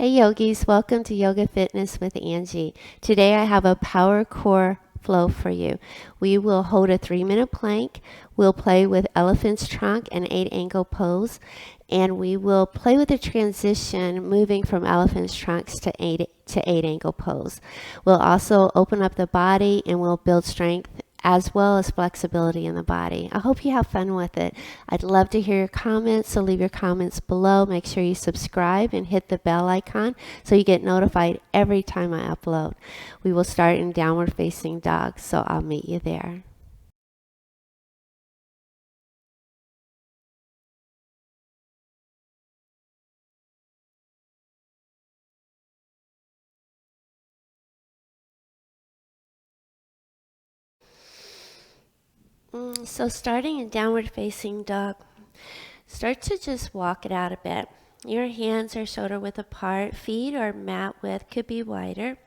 Hey yogis, welcome to Yoga Fitness with Angee. Today I have a power core flow for you. We will hold a 3-minute plank. We'll play with elephant's trunk and 8-angle pose. And we will play with the transition moving from elephant's trunks to 8-angle pose. We'll also open up the body and we'll build strength as well as flexibility in the body. I hope you have fun with it. I'd love to hear your comments, so leave your comments below. Make sure you subscribe and hit the bell icon so you get notified every time I upload. We will start in downward facing dog, so I'll meet you there. So starting in downward facing dog, start to just walk it out a bit. Your hands are shoulder width apart, feet or mat width could be wider.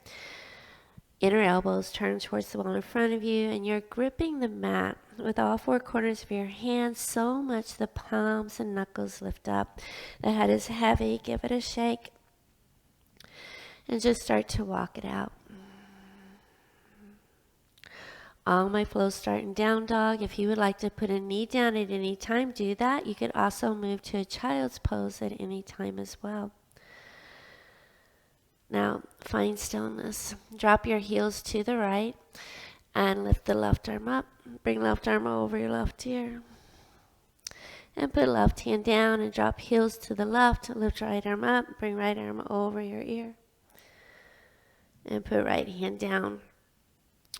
Inner elbows turn towards the wall in front of you, and you're gripping the mat with all 4 corners of your hands so much the palms and knuckles lift up. The head is heavy. Give it a shake and just start to walk it out. All my flows start in down dog. If you would like to put a knee down at any time, do that. You could also move to a child's pose at any time as well. Now, find stillness. Drop your heels to the right and lift the left arm up. Bring left arm over your left ear. And put left hand down and drop heels to the left. Lift right arm up. Bring right arm over your ear. And put right hand down.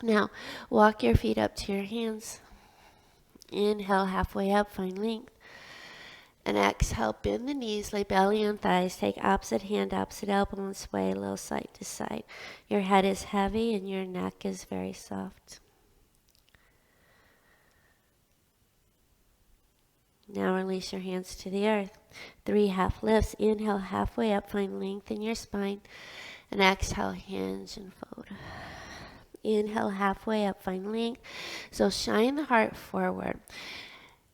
Now, walk your feet up to your hands. Inhale, halfway up, find length. And exhale, bend the knees, lay belly on thighs. Take opposite hand, opposite elbow, and sway low side to side. Your head is heavy and your neck is very soft. Now release your hands to the earth. 3 half lifts. Inhale, halfway up, find length in your spine. And exhale, hinge and fold. Inhale, halfway up, find length. So shine the heart forward.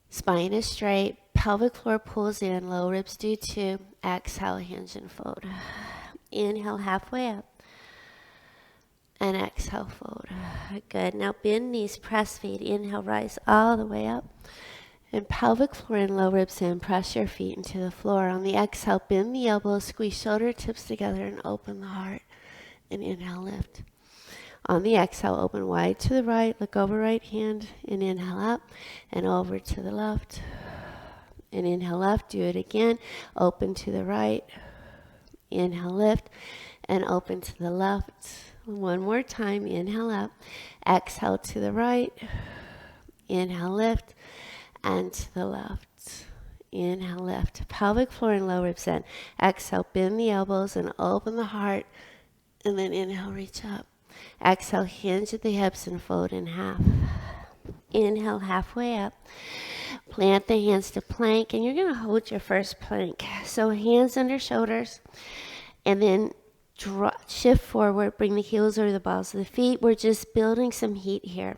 Spine is straight. Pelvic floor pulls in. Low ribs do too. Exhale, hinge and fold. Inhale, halfway up. And exhale, fold. Good. Now bend knees, press feet. Inhale, rise all the way up. And pelvic floor in, low ribs in. Press your feet into the floor. On the exhale, bend the elbows, squeeze shoulder tips together and open the heart. And inhale, lift. On the exhale, open wide to the right, look over right hand, and inhale up, and over to the left. And inhale left, do it again, open to the right, inhale lift, and open to the left. One more time, inhale up, exhale to the right, inhale lift, and to the left. Inhale lift, pelvic floor and low ribs in. Exhale, bend the elbows and open the heart, and then inhale, reach up. Exhale, hinge at the hips and fold in half. Inhale, halfway up. Plant the hands to plank, and you're going to hold your first plank. So hands under shoulders, and then shift forward. Bring the heels over the balls of the feet. We're just building some heat here.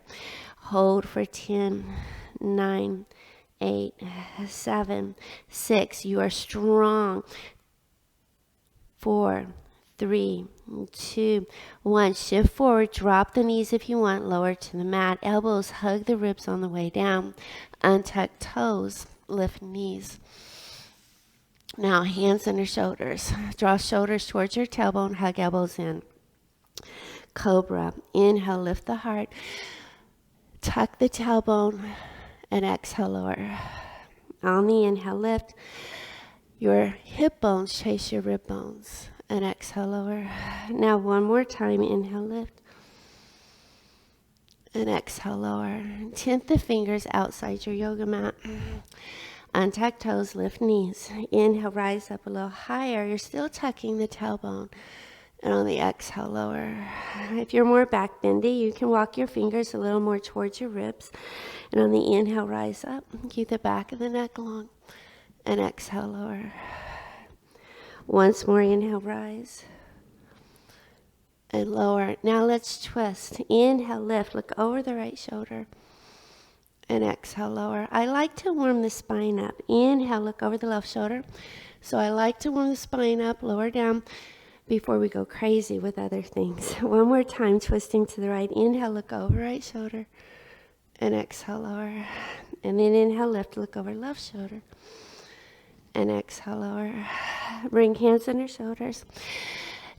Hold for 10, 9, 8, 7, 6. You are strong. 4, 3, 2, 1. Shift forward. Drop the knees if you want. Lower to the mat. Elbows hug the ribs on the way down. Untuck toes. Lift knees. Now hands under shoulders. Draw shoulders towards your tailbone. Hug elbows in. Cobra. Inhale. Lift the heart. Tuck the tailbone. And exhale. Lower. On the inhale. Lift. Your hip bones chase your rib bones. And exhale, lower. Now one more time, inhale, lift. And exhale, lower. Tint the fingers outside your yoga mat. Untuck toes, lift knees. Inhale, rise up a little higher. You're still tucking the tailbone. And on the exhale, lower. If you're more back bendy, you can walk your fingers a little more towards your ribs. And on the inhale, rise up. Keep the back of the neck long. And exhale, lower. Once more, inhale, rise. And lower. Now let's twist. Inhale, lift. Look over the right shoulder. And exhale, lower. I like to warm the spine up. Inhale, look over the left shoulder. So I like to warm the spine up, lower down, before we go crazy with other things. One more time, twisting to the right. Inhale, look over right shoulder. And exhale, lower. And then inhale, lift, look over left shoulder. And exhale, lower. Bring hands under shoulders.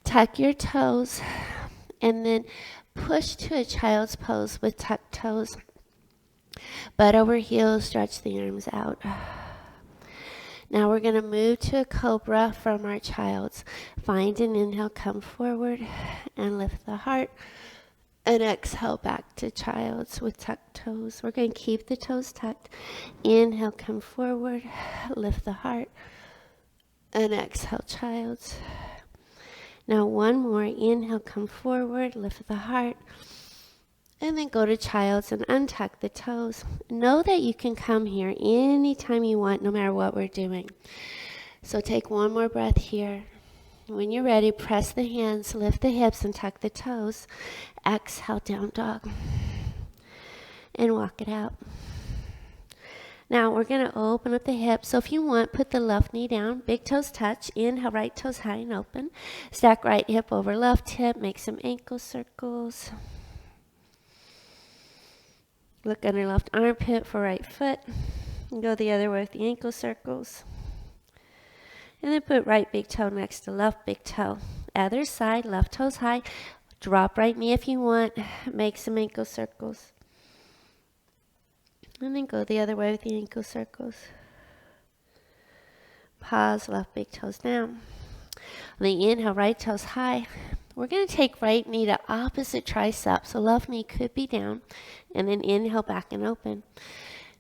Tuck your toes. And then push to a child's pose with tucked toes. Butt over heels, stretch the arms out. Now we're going to move to a cobra from our child's. Find an inhale, come forward and lift the heart. And exhale back to child's with tucked toes. We're going to keep the toes tucked. Inhale, come forward, lift the heart. And exhale, child's. Now one more. Inhale, come forward, lift the heart. And then go to child's and untuck the toes. Know that you can come here anytime you want, no matter what we're doing. So take one more breath here. When you're ready, press the hands, lift the hips, and tuck the toes. Exhale, down dog. And walk it out. Now we're going to open up the hips. So if you want, put the left knee down, big toes touch. Inhale, right toes high and open. Stack right hip over left hip. Make some ankle circles. Look under left armpit for right foot. And go the other way with the ankle circles. And then put right big toe next to left big toe. Other side, left toes high. Drop right knee if you want. Make some ankle circles. And then go the other way with the ankle circles. Pause, left big toes down. On the inhale, right toes high. We're going to take right knee to opposite tricep. So left knee could be down. And then inhale back and open.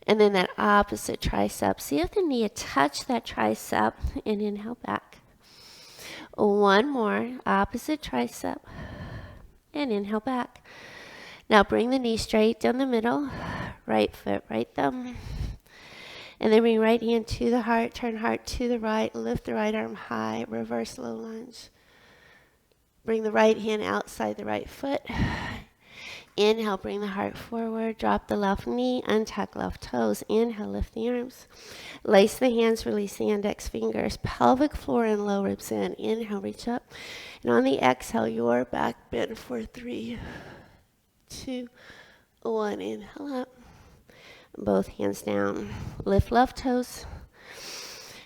And then that opposite tricep. See if the knee will touch that tricep and inhale back. One more. Opposite tricep. And inhale back. Now bring the knee straight down the middle. Right foot, right thumb. And then bring right hand to the heart. Turn heart to the right. Lift the right arm high. Reverse low lunge. Bring the right hand outside the right foot. Inhale, bring the heart forward. Drop the left knee. Untuck left toes. Inhale, lift the arms. Lace the hands. Release the index fingers. Pelvic floor and low ribs in. Inhale, reach up. And on the exhale, your back bend for 3, 2, 1. Inhale up. Both hands down. Lift left toes.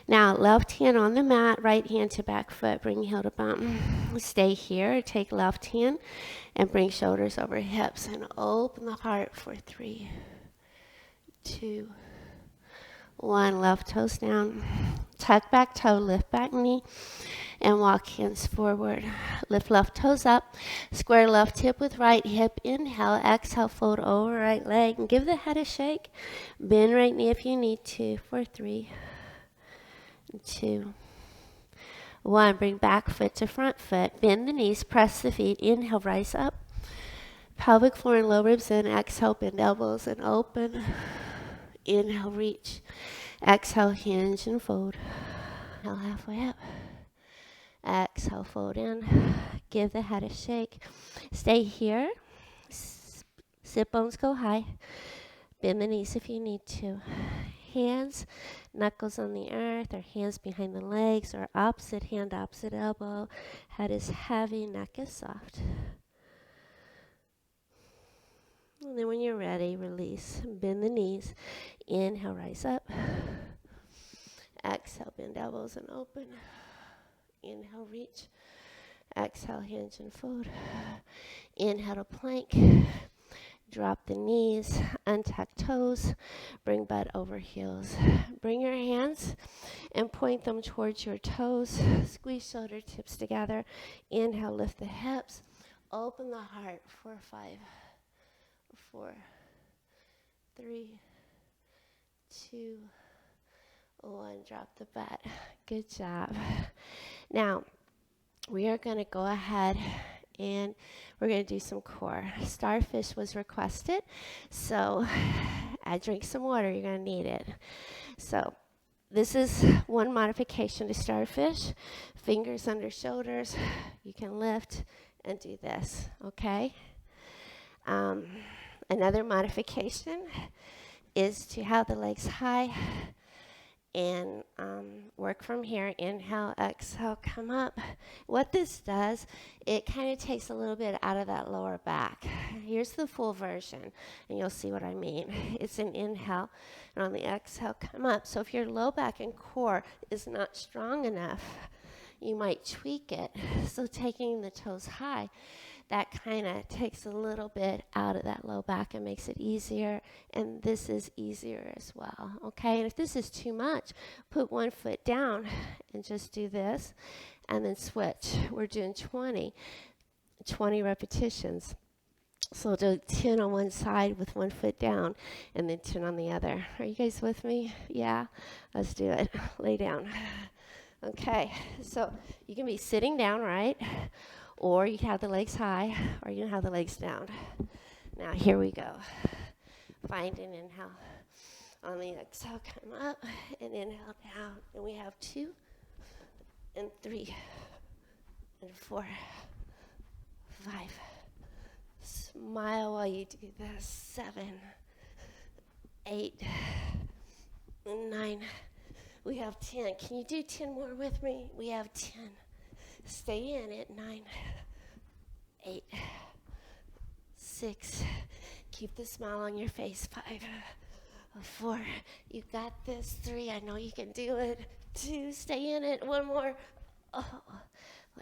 Now, left hand on the mat, right hand to back foot. Bring heel to bum. Stay here. Take left hand and bring shoulders over hips. And open the heart for 3, 2, 1. Left toes down. Tuck back toe, lift back knee. And walk hands forward. Lift left toes up. Square left hip with right hip. Inhale, exhale, fold over right leg. And give the head a shake. Bend right knee if you need to for 3, 2, 1. Bring back foot to front foot. Bend the knees, press the feet. Inhale, rise up. Pelvic floor and low ribs in. Exhale, bend elbows and open. Inhale, reach. Exhale, hinge and fold. Inhale, halfway up. Exhale, fold in. Give the head a shake. Stay here. Sit bones go high. Bend the knees if you need to. Hands, knuckles on the earth, or hands behind the legs, or opposite hand, opposite elbow. Head is heavy, neck is soft. And then when you're ready, release. Bend the knees. Inhale, rise up. Exhale, bend elbows and open. Inhale, reach. Exhale, hinge and fold. Inhale to plank. Drop the knees, untuck toes, bring butt over heels. Bring your hands and point them towards your toes. Squeeze shoulder tips together. Inhale, lift the hips. Open the heart for 5, 4, 3, 2, 1. Drop the butt. Good job. Now, we are going to go ahead and we're going to do some core. Starfish was requested, so I drink some water. You're going to need it. So this is one modification to Starfish. Fingers under shoulders. You can lift and do this, okay? Another modification is to have the legs high and work from here. Inhale, exhale, come up. What this does, it kind of takes a little bit out of that lower back. Here's the full version, and you'll see what I mean. It's an inhale, and on the exhale, come up. So if your low back and core is not strong enough, you might tweak it. So taking the toes high, that kind of takes a little bit out of that low back and makes it easier. And this is easier as well. Okay, and if this is too much, put one foot down and just do this and then switch. We're doing 20 repetitions. So we'll do 10 on one side with one foot down and then 10 on the other. Are you guys with me? Yeah? Let's do it. Lay down. Okay, so you can be sitting down, right? Or you can have the legs high, or you can have the legs down. Now, here we go. Find an inhale. On the exhale, come up and inhale down. And we have 2 and 3 and 4, 5. Smile while you do this. 7, 8, and 9. We have 10. Can you do 10 more with me? We have 10. Stay in it. 9, 8, 6. Keep the smile on your face. 5, 4. You got this. 3. I know you can do it. 2. Stay in it. 1 more. Oh,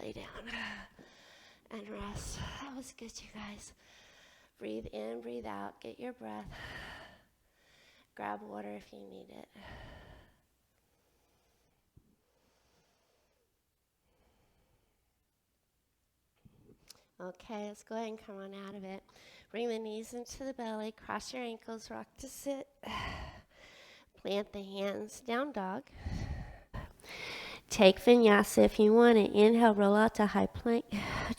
lay down and rest. That was good, you guys. Breathe in, breathe out. Get your breath. Grab water if you need it. Okay, let's go ahead and come on out of it. Bring the knees into the belly, cross your ankles, rock to sit. Plant the hands, down dog. Take Vinyasa if you want it. Inhale, roll out to high plank.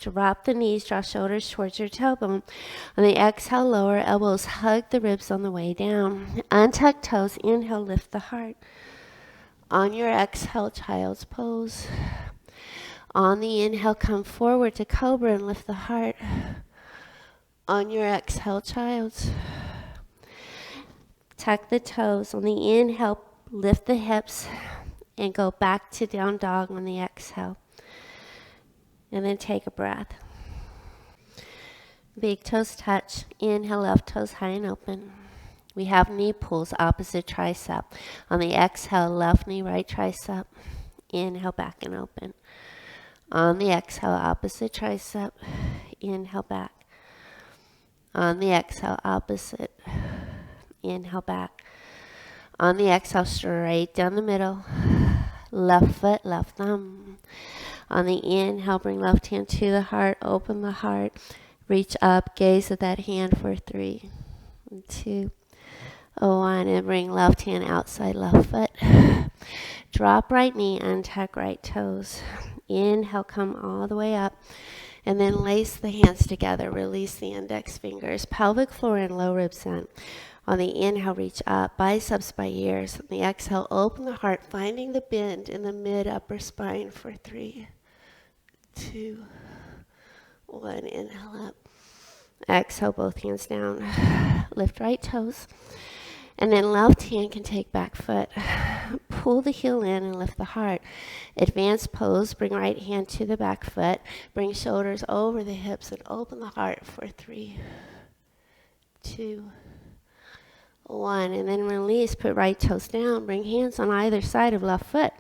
Drop the knees, draw shoulders towards your tailbone. On the exhale, lower elbows, hug the ribs on the way down. Untuck toes, inhale, lift the heart. On your exhale, child's pose. On the inhale, come forward to Cobra and lift the heart. On your exhale, child's. Tuck the toes. On the inhale, lift the hips and go back to down dog on the exhale. And then take a breath. Big toes touch. Inhale, left toes high and open. We have knee pulls, opposite tricep. On the exhale, left knee, right tricep. Inhale, back and open. On the exhale, opposite tricep. Inhale, back. On the exhale, opposite. Inhale, back. On the exhale, straight down the middle. Left foot, left thumb. On the inhale, bring left hand to the heart. Open the heart. Reach up, gaze at that hand for 3, 2, 1. And bring left hand outside left foot. Drop right knee, untuck right toes. Inhale, come all the way up. And then lace the hands together. Release the index fingers. Pelvic floor and low ribs in. On the inhale, reach up. Biceps by ears. On the exhale, open the heart, finding the bend in the mid-upper spine for 3, 2, 1. Inhale up. Exhale, both hands down. Lift right toes. And then left hand can take back foot. Pull the heel in and lift the heart. Advanced pose, bring right hand to the back foot. Bring shoulders over the hips and open the heart for 3, 2, 1. And then release, put right toes down. Bring hands on either side of left foot.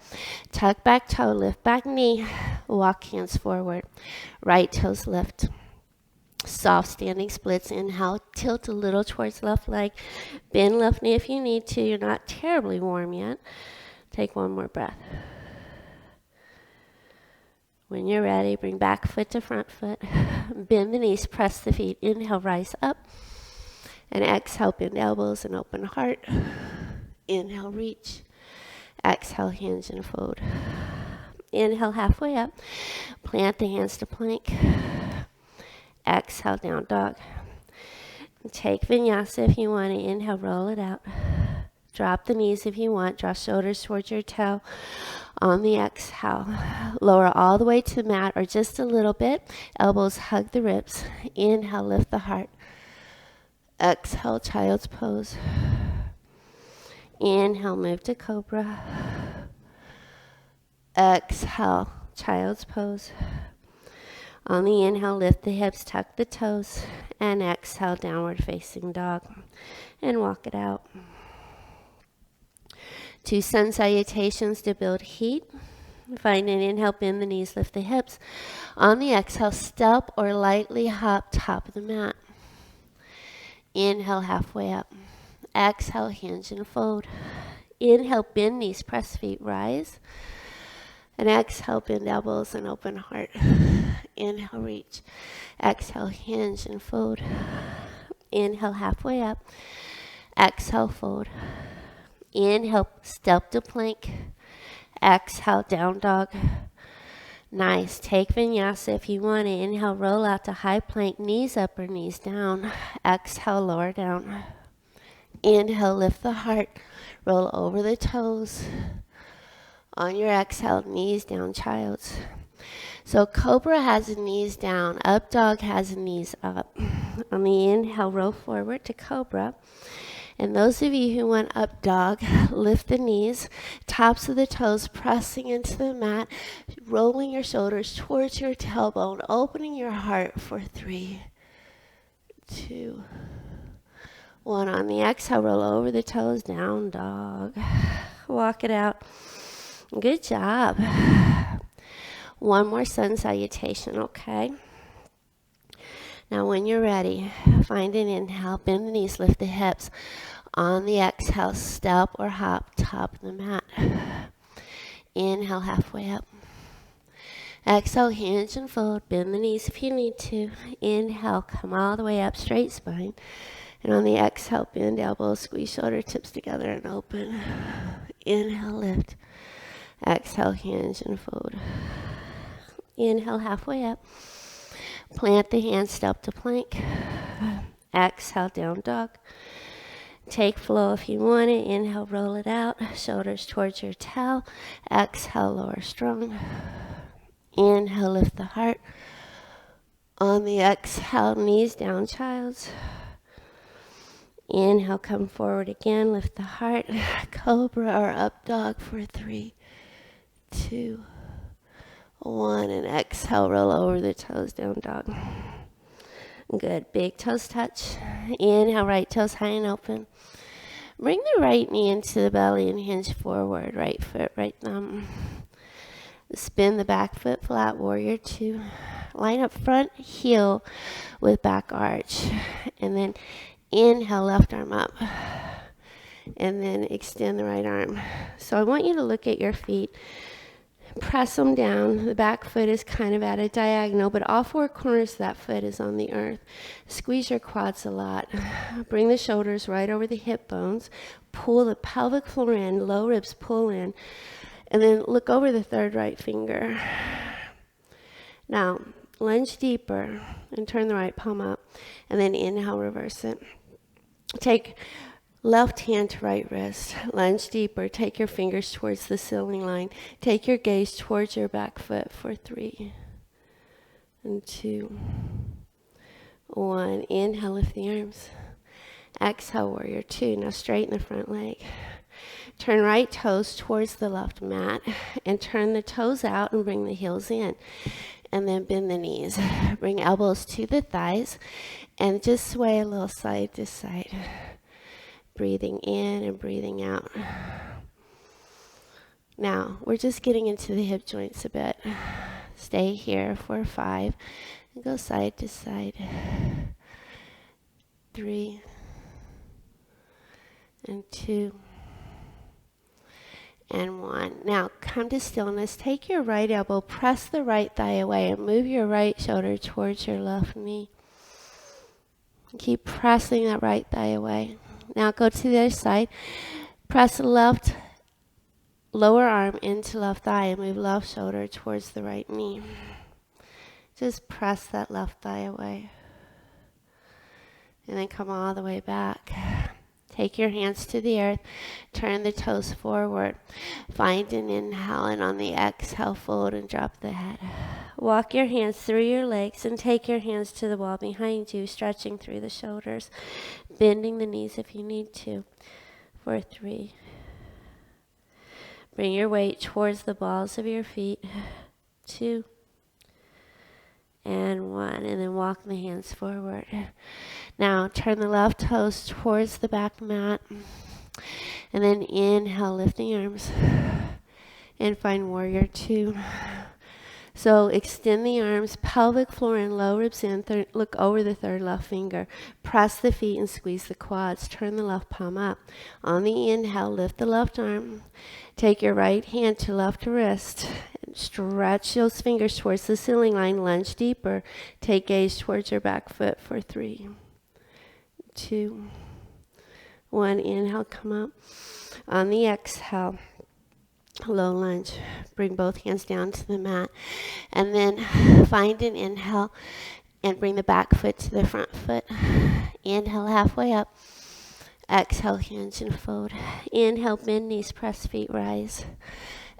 Tuck back toe, lift back knee. Walk hands forward. Right toes lift. Soft standing splits. Inhale, tilt a little towards left leg. Bend left knee if you need to. You're not terribly warm yet. Take 1 more breath. When you're ready, bring back foot to front foot. Bend the knees, press the feet. Inhale, rise up. And exhale, bend elbows and open heart. Inhale, reach. Exhale, hinge and fold. Inhale, halfway up. Plant the hands to plank. Exhale, down dog. Take Vinyasa if you want to. Inhale, roll it out. Drop the knees if you want. Draw shoulders towards your toe. On the exhale, lower all the way to the mat or just a little bit. Elbows hug the ribs. Inhale, lift the heart. Exhale, child's pose. Inhale, move to Cobra. Exhale, Child's Pose. On the inhale, lift the hips, tuck the toes, and exhale, Downward Facing Dog. And walk it out. 2 sun salutations to build heat. Find an inhale, bend the knees, lift the hips. On the exhale, step or lightly hop top of the mat. Inhale, halfway up. Exhale, hinge and fold. Inhale, bend knees, press feet, rise. And exhale, bend elbows and open heart. Inhale, reach. Exhale, hinge and fold. Inhale, halfway up. Exhale, fold. Inhale, step to plank. Exhale, down dog. Nice. Take vinyasa if you want to. Inhale, roll out to high plank, knees up or knees down. Exhale, lower down. Inhale, lift the heart. Roll over the toes. On your exhale, knees down, Child's. So Cobra has the knees down. Up dog has the knees up. On the inhale, roll forward to Cobra. And those of you who want up dog, lift the knees, tops of the toes pressing into the mat, rolling your shoulders towards your tailbone, opening your heart for 3, 2, 1. On the exhale, roll over the toes, down dog. Walk it out. Good job. One more sun salutation, okay? Now when you're ready, find an inhale, bend the knees, lift the hips. On the exhale, step or hop top of the mat. Inhale, halfway up. Exhale, hinge and fold, bend the knees if you need to. Inhale, come all the way up, straight spine. And on the exhale, bend elbows, squeeze shoulder tips together and open. Inhale, lift. Exhale, hinge and fold. Inhale, halfway up. Plant the hands, step to plank. Exhale, down dog. Take flow if you want it. Inhale, roll it out. Shoulders towards your tail. Exhale, lower strong. Inhale, lift the heart. On the exhale, knees down, Child's. Inhale, come forward again. Lift the heart. Cobra or up dog for 3, 2, 1. And exhale, roll over the toes, down dog. Good. Big toes touch. Inhale, right toes high and open. Bring the right knee into the belly and hinge forward. Right foot, right thumb. Spin the back foot flat, warrior 2. Line up front heel with back arch. And then inhale, left arm up. And then extend the right arm. So I want you to look at your feet. Press them down. The back foot is kind of at a diagonal, but all 4 corners of that foot is on the earth. Squeeze your quads a lot. Bring the shoulders right over the hip bones. Pull the pelvic floor in, low ribs pull in, and then look over the third right finger. Now, lunge deeper and turn the right palm up, and then inhale, reverse it. Take left hand to right wrist. Lunge deeper. Take your fingers towards the ceiling line. Take your gaze towards your back foot for 3, 2, 1. Inhale, lift the arms. Exhale, warrior 2. Now straighten the front leg. Turn right toes towards the left mat and turn the toes out and bring the heels in. And then bend the knees. Bring elbows to the thighs and just sway a little side to side. Breathing in and breathing out. Now, we're just getting into the hip joints a bit. Stay here for 5 and go side to side. 3 and 2 and 1. Now, come to stillness. Take your right elbow, press the right thigh away, and move your right shoulder towards your left knee. Keep pressing that right thigh away. Now go to the other side. Press the left lower arm into left thigh and move left shoulder towards the right knee. Just press that left thigh away. And then come all the way back. Take your hands to the earth. Turn the toes forward. Find an inhale, and on the exhale, fold and drop the head. Walk your hands through your legs and take your hands to the wall behind you, stretching through the shoulders, bending the knees if you need to. For 3, Bring your weight towards the balls of your feet. 2 and 1. And then walk the hands forward. Now turn the left toes towards the back mat. And then inhale, lift the arms. And find warrior 2. So extend the arms, pelvic floor in, low ribs in. Look over the third left finger. Press the feet and squeeze the quads. Turn the left palm up. On the inhale, lift the left arm. Take your right hand to left wrist. Stretch those fingers towards the ceiling line. Lunge deeper. Take gaze towards your back foot for 3, 2, 1. Inhale, come up. On the exhale, low lunge. Bring both hands down to the mat. And then find an inhale and bring the back foot to the front foot. Inhale, halfway up. Exhale, hinge and fold. Inhale, bend knees, press feet, rise.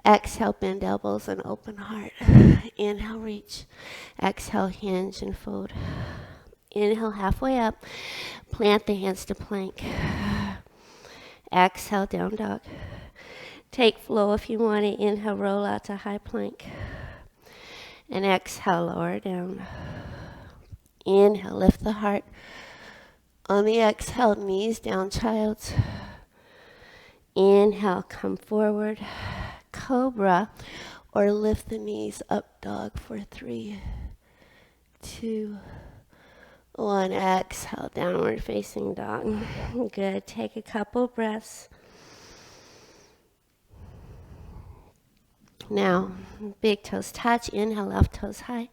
Exhale, bend elbows and open heart. Inhale, reach. Exhale, hinge and fold. Inhale, halfway up. Plant the hands to plank. Exhale, down dog. Take flow if you want to. Inhale, roll out to high plank. And exhale, lower down. Inhale, lift the heart. On the exhale, knees down, child's. Inhale, come forward. Cobra, or lift the knees up, dog, for 3, 2, 1. Exhale, downward facing dog. Good. Take a couple breaths. Now, big toes touch. Inhale, left toes high.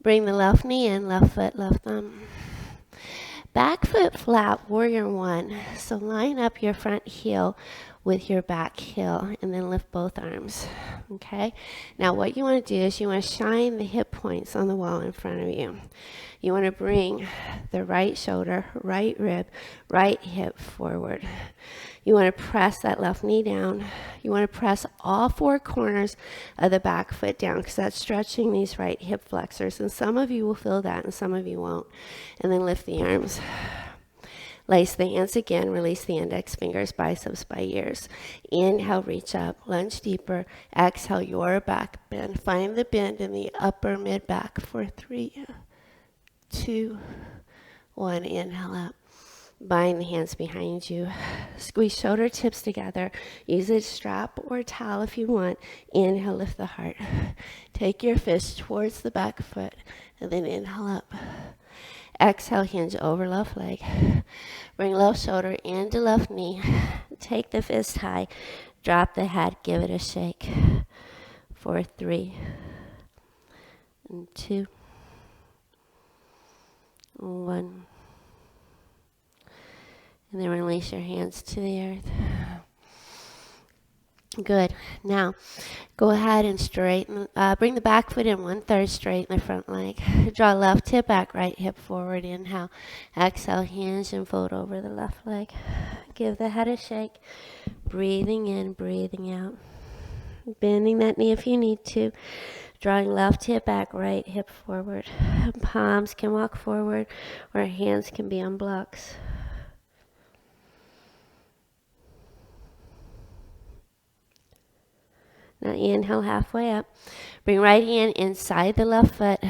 Bring the left knee in, left foot, left thumb. Back foot flat, warrior 1. So line up your front heel with your back heel and then lift both arms. Okay? Now what you want to do is you want to shine the hip points on the wall in front of you. You want to bring the right shoulder, right rib, right hip forward. You want to press that left knee down. You want to press all 4 corners of the back foot down because that's stretching these right hip flexors. And some of you will feel that and some of you won't. And then lift the arms. Lace the hands again. Release the index fingers, biceps by ears. Inhale, reach up. Lunge deeper. Exhale, your back bend. Find the bend in the upper mid back for 3, 2, 1. Inhale up. Bind the hands behind you. Squeeze shoulder tips together. Use a strap or a towel if you want. Inhale, lift the heart. Take your fist towards the back foot and then inhale up. Exhale, hinge over left leg. Bring left shoulder into left knee. Take the fist high. Drop the head. Give it a shake. For 3, 2, 1. And then release your hands to the earth. Good. Now, go ahead and straighten. Bring the back foot in 1/3, straighten the front leg. Draw left hip back, right hip forward. Inhale. Exhale, hinge and fold over the left leg. Give the head a shake. Breathing in, breathing out. Bending that knee if you need to. Drawing left hip back, right hip forward. Palms can walk forward or hands can be on blocks. Now inhale, halfway up. Bring right hand inside the left foot.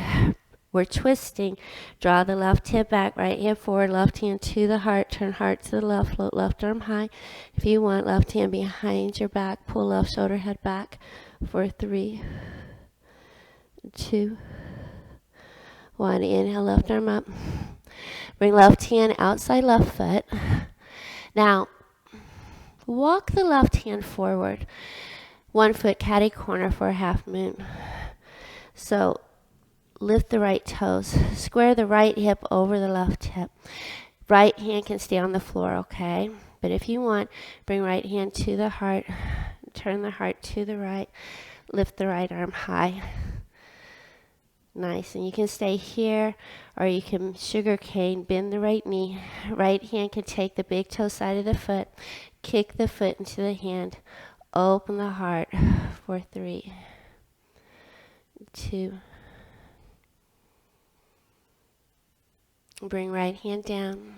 We're twisting. Draw the left hip back, right hip forward, left hand to the heart. Turn heart to the left, float left arm high. If you want, left hand behind your back. Pull left shoulder head back for 3, 2, 1. Inhale, left arm up. Bring left hand outside left foot. Now, walk the left hand forward. 1 foot catty corner for a half moon. So lift the right toes. Square the right hip over the left hip. Right hand can stay on the floor, okay? But if you want, bring right hand to the heart. Turn the heart to the right. Lift the right arm high. Nice. And you can stay here or you can sugar cane, bend the right knee. Right hand can take the big toe side of the foot. Kick the foot into the hand. Open the heart for 3, 2. Bring right hand down.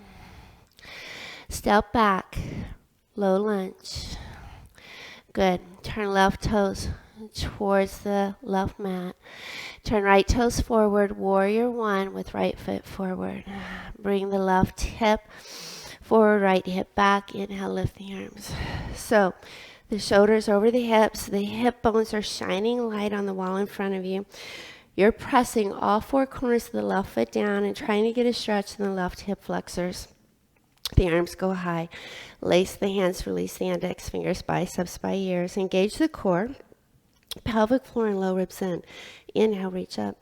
Step back. Low lunge. Good. Turn left toes towards the left mat. Turn right toes forward, warrior one with right foot forward. Bring the left hip forward, right hip back. Inhale, lift the arms. So the shoulders over the hips. The hip bones are shining light on the wall in front of you. You're pressing all four corners of the left foot down and trying to get a stretch in the left hip flexors. The arms go high. Lace the hands, release the index fingers, biceps by ears. Engage the core, pelvic floor and low ribs in. Inhale, reach up.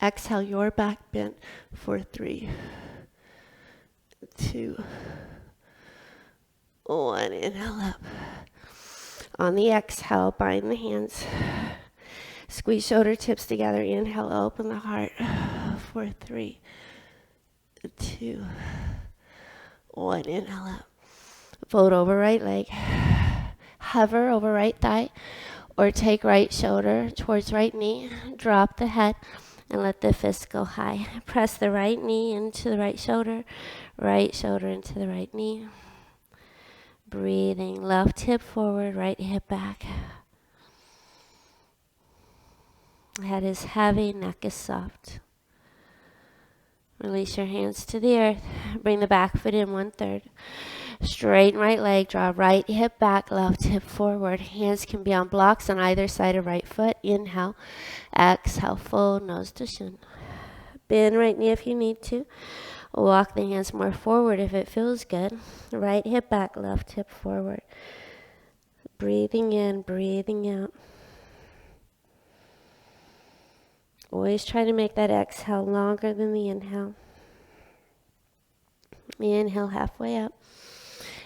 Exhale, your back bent for 3, 2, 1. Inhale up. On the exhale, bind the hands. Squeeze shoulder tips together. Inhale, open the heart for 3, 2, 1. Inhale up. Fold over right leg. Hover over right thigh or take right shoulder towards right knee. Drop the head and let the fist go high. Press the right knee into the right shoulder into the right knee. Breathing, left hip forward, right hip back. Head is heavy, neck is soft. Release your hands to the earth. Bring the back foot in 1/3. Straighten right leg, draw right hip back, left hip forward. Hands can be on blocks on either side of right foot. Inhale, exhale, fold, nose to shin. Bend right knee if you need to. Walk the hands more forward if it feels good. Right hip back, left hip forward. Breathing in, breathing out. Always try to make that exhale longer than the inhale. Inhale halfway up.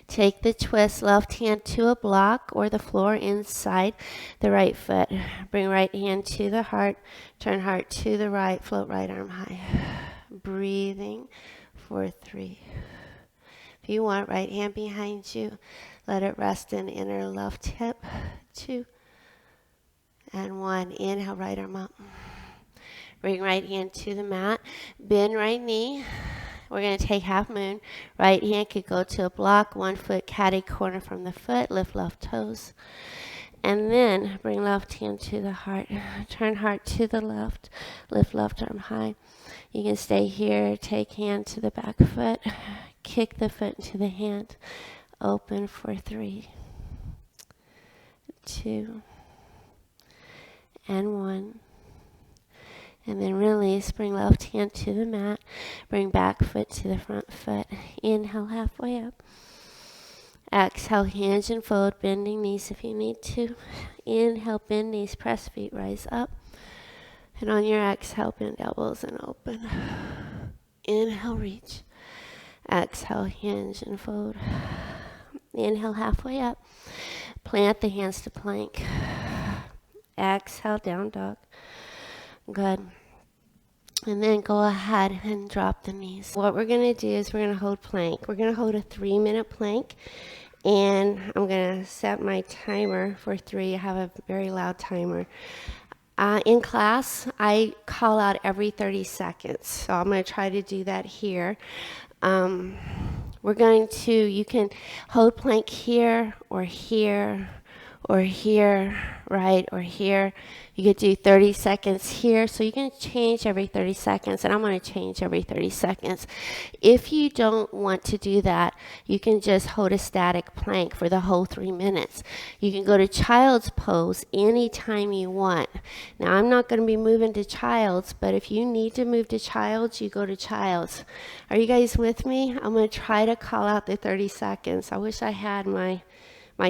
Take the twist, left hand to a block or the floor inside the right foot. Bring right hand to the heart. Turn heart to the right. Float right arm high. Breathing for 3. If you want, right hand behind you. Let it rest in inner left hip. 2 and 1. Inhale, right arm up. Bring right hand to the mat. Bend right knee. We're going to take half moon. Right hand could go to a block. 1 foot catty corner from the foot. Lift left toes. And then bring left hand to the heart. Turn heart to the left. Lift left arm high. You can stay here. Take hand to the back foot. Kick the foot into the hand. Open for 3, 2, and 1. And then release, bring left hand to the mat. Bring back foot to the front foot. Inhale halfway up. Exhale, hinge and fold, bending knees if you need to. Inhale, bend knees, press feet, rise up. And on your exhale, bend elbows and open. Inhale, reach. Exhale, hinge and fold. Inhale, halfway up. Plant the hands to plank. Exhale, down dog. Good. And then go ahead and drop the knees. What we're going to do is we're going to hold plank. We're going to hold a 3-minute plank. And I'm going to set my timer for 3. I have a very loud timer. In class, I call out every 30 seconds. So I'm going to try to do that here. We're going to, you can hold plank here or here or here, right, or here. You could do 30 seconds here. So you can change every 30 seconds, and I'm going to change every 30 seconds. If you don't want to do that, you can just hold a static plank for the whole 3 minutes. You can go to child's pose anytime you want. Now, I'm not going to be moving to child's, but if you need to move to child's, you go to child's. Are you guys with me? I'm going to try to call out the 30 seconds. I wish I had my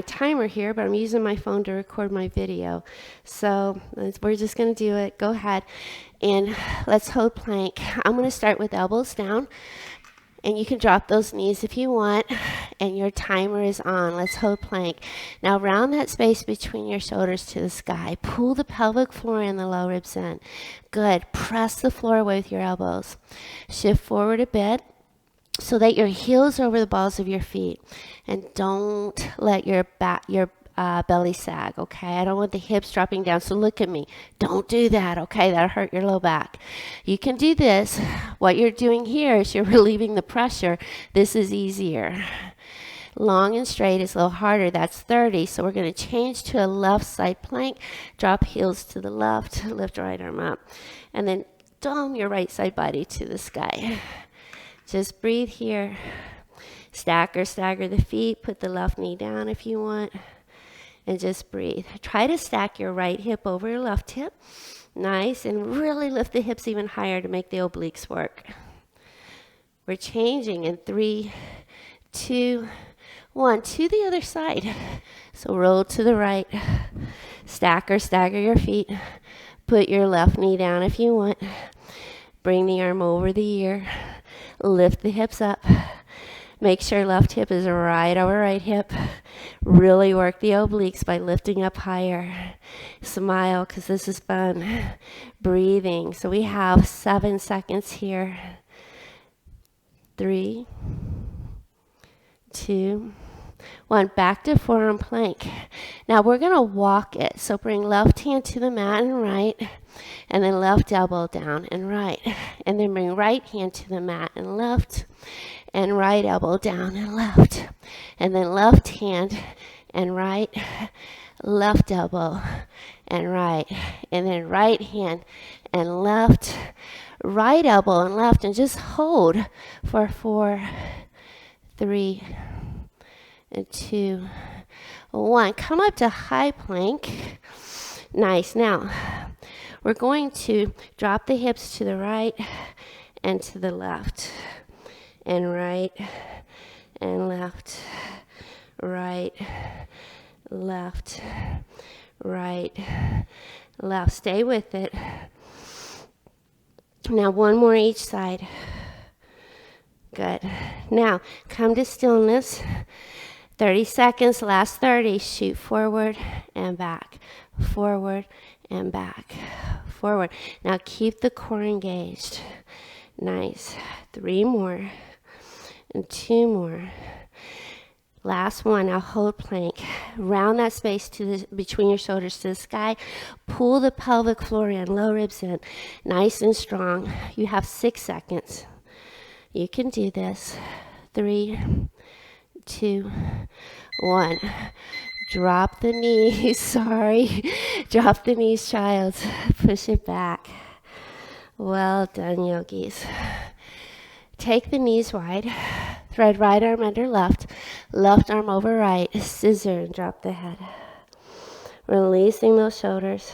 timer here, but I'm using my phone to record my video. So we're just going to do it. Go ahead and let's hold plank. I'm going to start with elbows down, and you can drop those knees if you want, and your timer is on. Let's hold plank. Now round that space between your shoulders to the sky. Pull the pelvic floor and the low ribs in. Good. Press the floor away with your elbows. Shift forward a bit, so that your heels are over the balls of your feet, and don't let your belly sag, okay? I don't want the hips dropping down, so look at me. Don't do that, okay? That'll hurt your low back. You can do this. What you're doing here is you're relieving the pressure. This is easier. Long and straight is a little harder. That's 30. So we're going to change to a left side plank. Drop heels to the left. Lift right arm up. And then dome your right side body to the sky. Just breathe here. Stack or stagger the feet. Put the left knee down if you want. And just breathe. Try to stack your right hip over your left hip. Nice. And really lift the hips even higher to make the obliques work. We're changing in 3, 2, 1. To the other side. So roll to the right. Stack or stagger your feet. Put your left knee down if you want. Bring the arm over the ear. Lift the hips up. Make sure left hip is right over right hip. Really work the obliques by lifting up higher. Smile because this is fun. Breathing. So we have 7 seconds here. 3, 2, 1. Back to forearm plank. Now we're going to walk it. So bring left hand to the mat and right. And then left elbow down and right. And then bring right hand to the mat and left. And right elbow down and left. And then left hand and right. Left elbow and right. And then right hand and left. Right elbow and left. And just hold for 4, 3, and 2, 1. Come up to high plank. Nice. Now, we're going to drop the hips to the right and to the left. And right and left. Right, left, right, left. Stay with it. Now, one more each side. Good. Now, come to stillness. 30 seconds, last 30. Shoot forward and back. Forward and back. Forward. Now, keep the core engaged. Nice. 3 more. And 2 more. Last one. Now hold plank. Round that space between your shoulders to the sky. Pull the pelvic floor in. Low ribs in. Nice and strong. You have 6 seconds. You can do this. 3, 2, 1. Drop the knees. Sorry. Drop the knees, child. Push it back. Well done, yogis. Take the knees wide. Thread right arm under left. Left arm over right. Scissor and drop the head. Releasing those shoulders.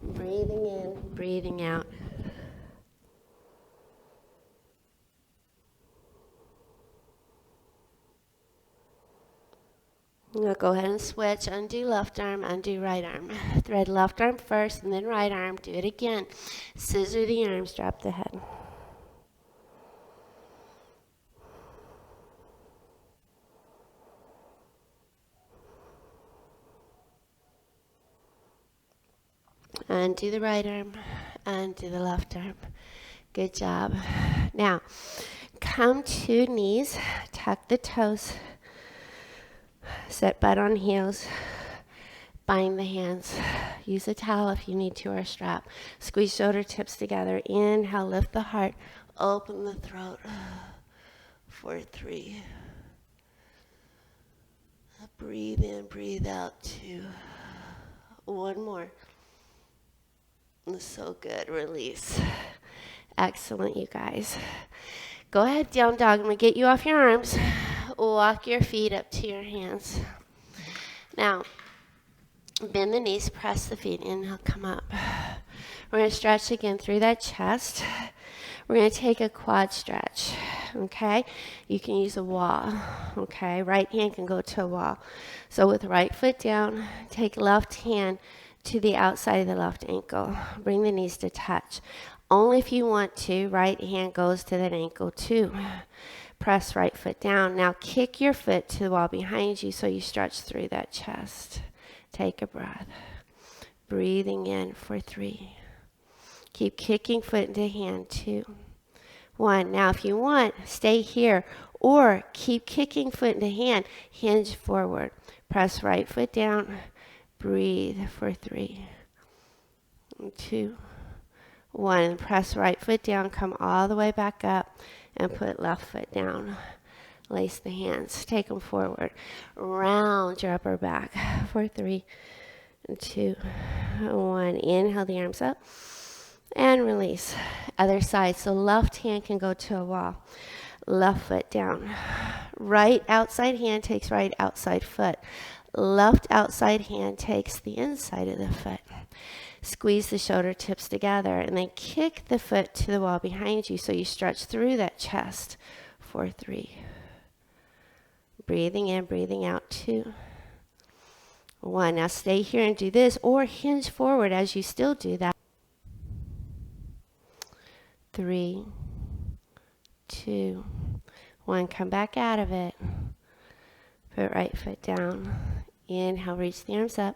Breathing in, breathing out. Now go ahead and switch. Undo left arm, undo right arm. Thread left arm first and then right arm. Do it again. Scissor the arms, drop the head. Undo the right arm, undo the left arm. Good job. Now, come to knees, tuck the toes, set butt on heels, bind the hands. Use a towel if you need to or a strap. Squeeze shoulder tips together. Inhale, lift the heart, open the throat for 3. Breathe in, breathe out 2. 1 more. So good. Release. Excellent, you guys. Go ahead, down dog. I'm going to get you off your arms. Walk your feet up to your hands. Now, bend the knees, press the feet. Inhale, come up. We're going to stretch again through that chest. We're going to take a quad stretch, okay? You can use a wall, okay? Right hand can go to a wall. So with right foot down, take left hand to the outside of the left ankle. Bring the knees to touch. Only if you want to, right hand goes to that ankle too. Press right foot down. Now kick your foot to the wall behind you so you stretch through that chest. Take a breath. Breathing in for 3. Keep kicking foot into hand. 2, 1. Now if you want, stay here or keep kicking foot into hand. Hinge forward. Press right foot down. Breathe for 3, 2, 1. Press right foot down. Come all the way back up and put left foot down. Lace the hands. Take them forward. Round your upper back for 3, 2, 1. Inhale the arms up and release. Other side. So left hand can go to a wall. Left foot down. Right outside hand takes right outside foot. Left outside hand takes the inside of the foot. Squeeze the shoulder tips together and then kick the foot to the wall behind you so you stretch through that chest for 3. Breathing in, breathing out, 2, 1. Now stay here and do this or hinge forward as you still do that. 3, 2, 1. Come back out of it. Put right foot down. Inhale, reach the arms up.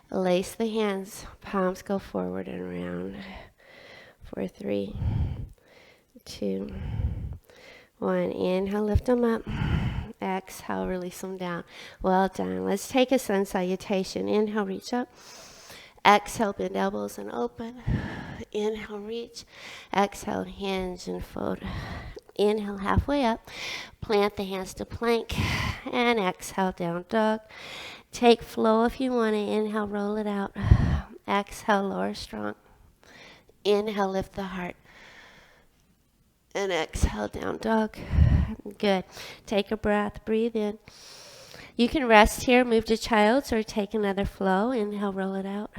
Lace the hands. Palms go forward and around. For 3, 2, 1. Inhale, lift them up. Exhale, release them down. Well done. Let's take a sun salutation. Inhale, reach up. Exhale, bend elbows and open. Inhale, reach. Exhale, hinge and fold. Inhale, halfway up. Plant the hands to plank. And exhale, down dog. Take flow if you want to. Inhale, roll it out. Exhale, lower strong. Inhale, lift the heart. And exhale, down dog. Good. Take a breath. Breathe in. You can rest here, move to child's, or take another flow. Inhale, roll it out.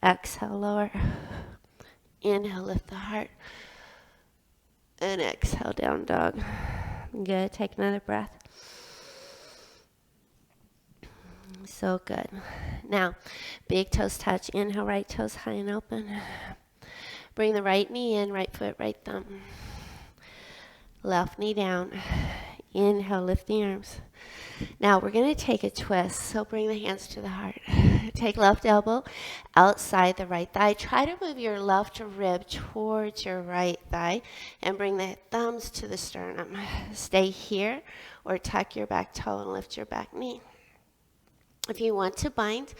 Exhale, lower. Inhale, lift the heart. And exhale, down dog. Good. Take another breath. So good. Now, big toes touch. Inhale, right toes high and open. Bring the right knee in, right foot, right thumb. Left knee down. Inhale, lift the arms. Now we're going to take a twist. So bring the hands to the heart. Take left elbow outside the right thigh. Try to move your left rib towards your right thigh and bring the thumbs to the sternum. Stay here or tuck your back toe and lift your back knee. If you want to bind,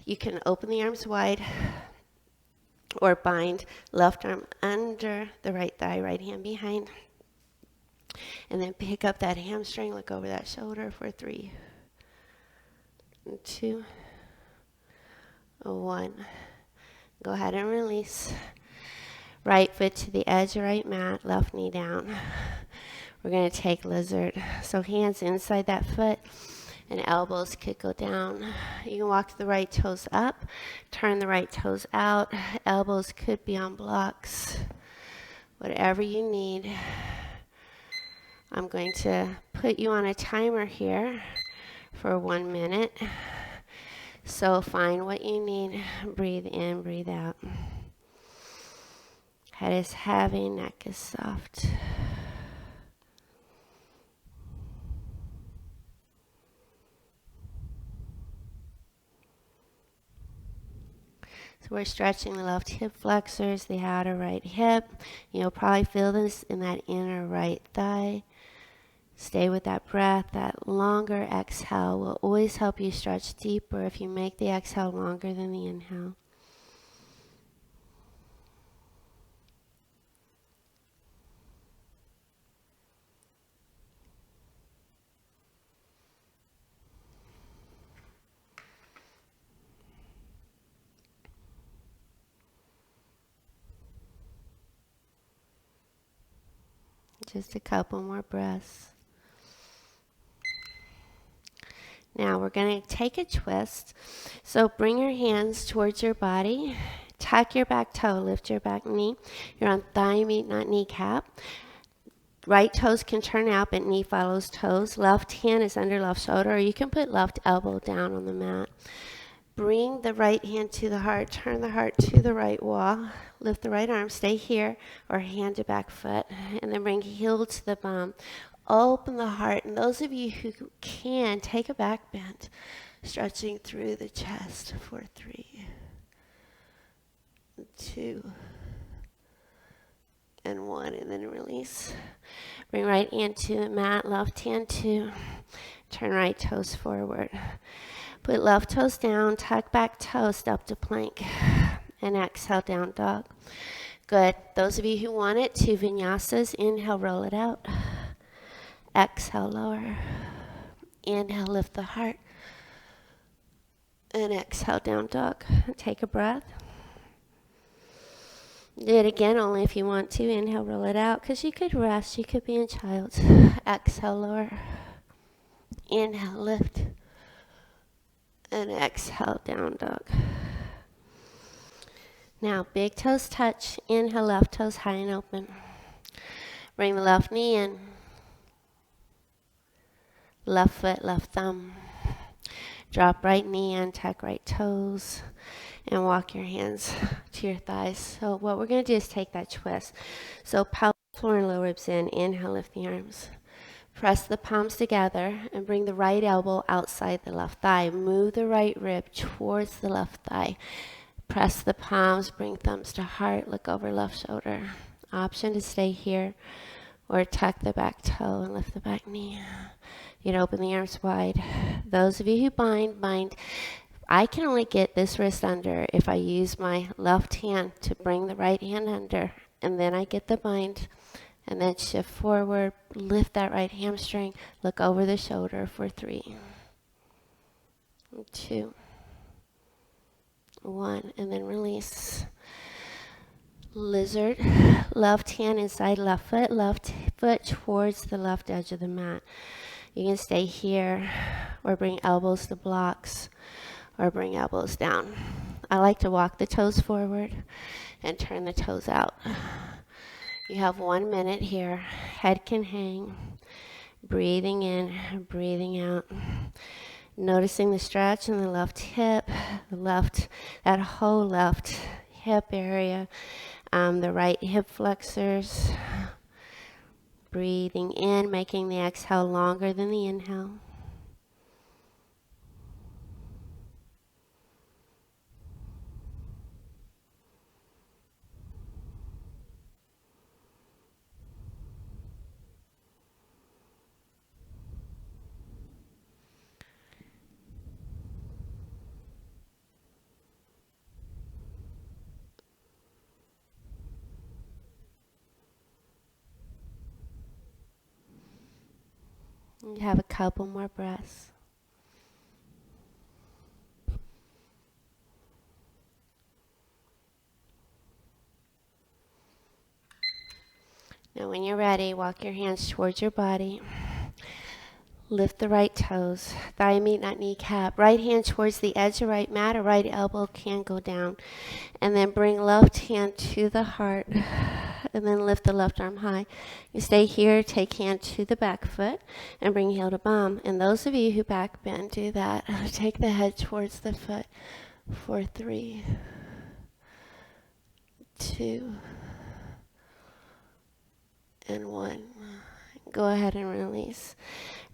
you can open the arms wide or bind left arm under the right thigh, right hand behind. And then pick up that hamstring, look over that shoulder for 3, 2, 1. Go ahead and release. Right foot to the edge of right mat, left knee down. We're going to take lizard. So hands inside that foot and elbows could go down. You can walk the right toes up, turn the right toes out. Elbows could be on blocks. Whatever you need. I'm going to put you on a timer here for 1 minute. So find what you need. Breathe in, breathe out. Head is heavy, neck is soft. So we're stretching the left hip flexors, the outer right hip. You'll probably feel this in that inner right thigh. Stay with that breath. That longer exhale will always help you stretch deeper if you make the exhale longer than the inhale. Just a couple more breaths. Now we're going to take a twist. So bring your hands towards your body. Tuck your back toe, lift your back knee. You're on thigh meet, not kneecap. Right toes can turn out, but knee follows toes. Left hand is under left shoulder, or you can put left elbow down on the mat. Bring the right hand to the heart. Turn the heart to the right wall. Lift the right arm. Stay here, or hand to back foot. And then bring heel to the bum. Open the heart. And those of you who can, take a back bend. Stretching through the chest for 3, 2, and 1. And then release. Bring right hand to the mat. Left hand to. Turn right toes forward. Put left toes down. Tuck back toe. Step to plank. And exhale, down dog. Good. Those of you who want it, 2 vinyasas. Inhale, roll it out. Exhale, lower. Inhale, lift the heart. And exhale, down dog. Take a breath. Do it again, only if you want to. Inhale, roll it out, because you could rest. You could be in child's. Exhale, lower. Inhale, lift. And exhale, down dog. Now, big toes touch. Inhale, left toes high and open. Bring the left knee in. Left foot, left thumb. Drop right knee in, tuck right toes. And walk your hands to your thighs. So what we're going to do is take that twist. So pelvic floor and low ribs in. Inhale, lift the arms. Press the palms together and bring the right elbow outside the left thigh. Move the right rib towards the left thigh. Press the palms, bring thumbs to heart, look over left shoulder. Option to stay here or tuck the back toe and lift the back knee. You can open the arms wide. Those of you who bind. I can only get this wrist under if I use my left hand to bring the right hand under, and then I get the bind. And then shift forward, lift that right hamstring, look over the shoulder for 3, 2, 1, and then release. Lizard, left hand inside left foot towards the left edge of the mat. You can stay here or bring elbows to blocks or bring elbows down. I like to walk the toes forward and turn the toes out. You have 1 minute here. Head can hang. Breathing in, breathing out. Noticing the stretch in the left hip, that whole left hip area, the right hip flexors. Breathing in, making the exhale longer than the inhale. You have a couple more breaths. Now when you're ready, walk your hands towards your body. Lift the right toes, thigh meet, not kneecap. Right hand towards the edge of right mat, or right elbow can go down. And then bring left hand to the heart. And then lift the left arm high. You stay here, take hand to the back foot, and bring heel to bum. And those of you who back bend, do that. Take the head towards the foot for 3, 2, and 1. Go ahead and release.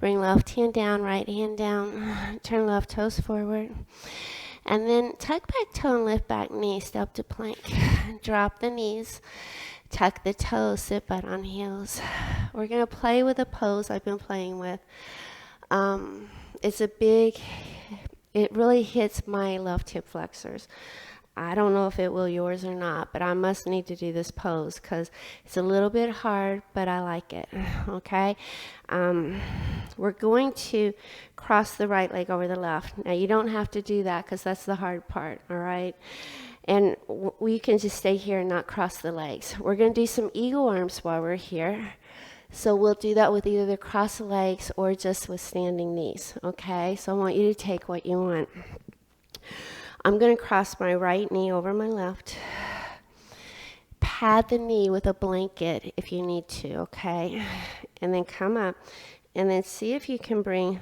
Bring left hand down, right hand down. Turn left toes forward. And then tuck back toe and lift back knee. Step to plank. Drop the knees. Tuck the toes. Sit butt on heels. We're going to play with a pose I've been playing with. It really hits my left hip flexors. I don't know if it will yours or not, but I must need to do this pose because it's a little bit hard, but I like it, okay? We're going to cross the right leg over the left. Now, you don't have to do that because that's the hard part, all right? And we can just stay here and not cross the legs. We're going to do some eagle arms while we're here. So we'll do that with either the crossed legs or just with standing knees, okay? So I want you to take what you want. I'm going to cross my right knee over my left. Pad the knee with a blanket if you need to, okay? And then come up and then see if you can bring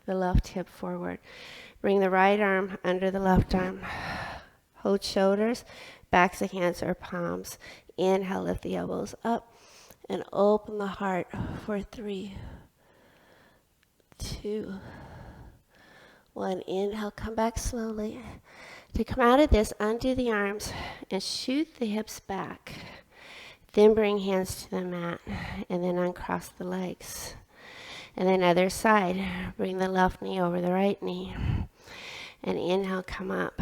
the left hip forward. Bring the right arm under the left arm. Hold shoulders, backs of hands or palms. Inhale, lift the elbows up and open the heart for 3, 2, 1. Inhale, come back slowly. To come out of this, undo the arms and shoot the hips back. Then bring hands to the mat and then uncross the legs. And then other side, bring the left knee over the right knee. And inhale, come up.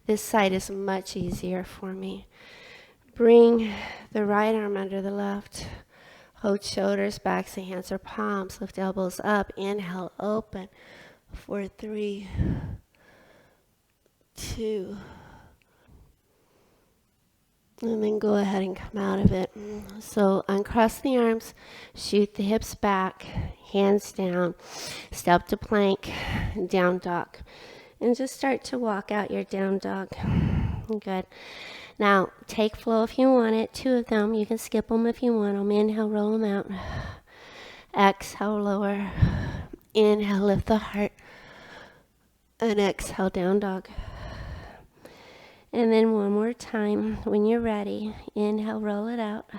This side is much easier for me. Bring the right arm under the left. Hold shoulders, backs of hands or palms. Lift elbows up. Inhale, open. 4, 3, 2. And then go ahead and come out of it. So uncross the arms, shoot the hips back, hands down, step to plank, down dog. And just start to walk out your down dog. Good. Now, take flow if you want it. 2 of them. You can skip them if you want them. Inhale, roll them out. Exhale, lower. Inhale, lift the heart. And exhale, down dog. And then one more time, when you're ready, inhale, roll it out.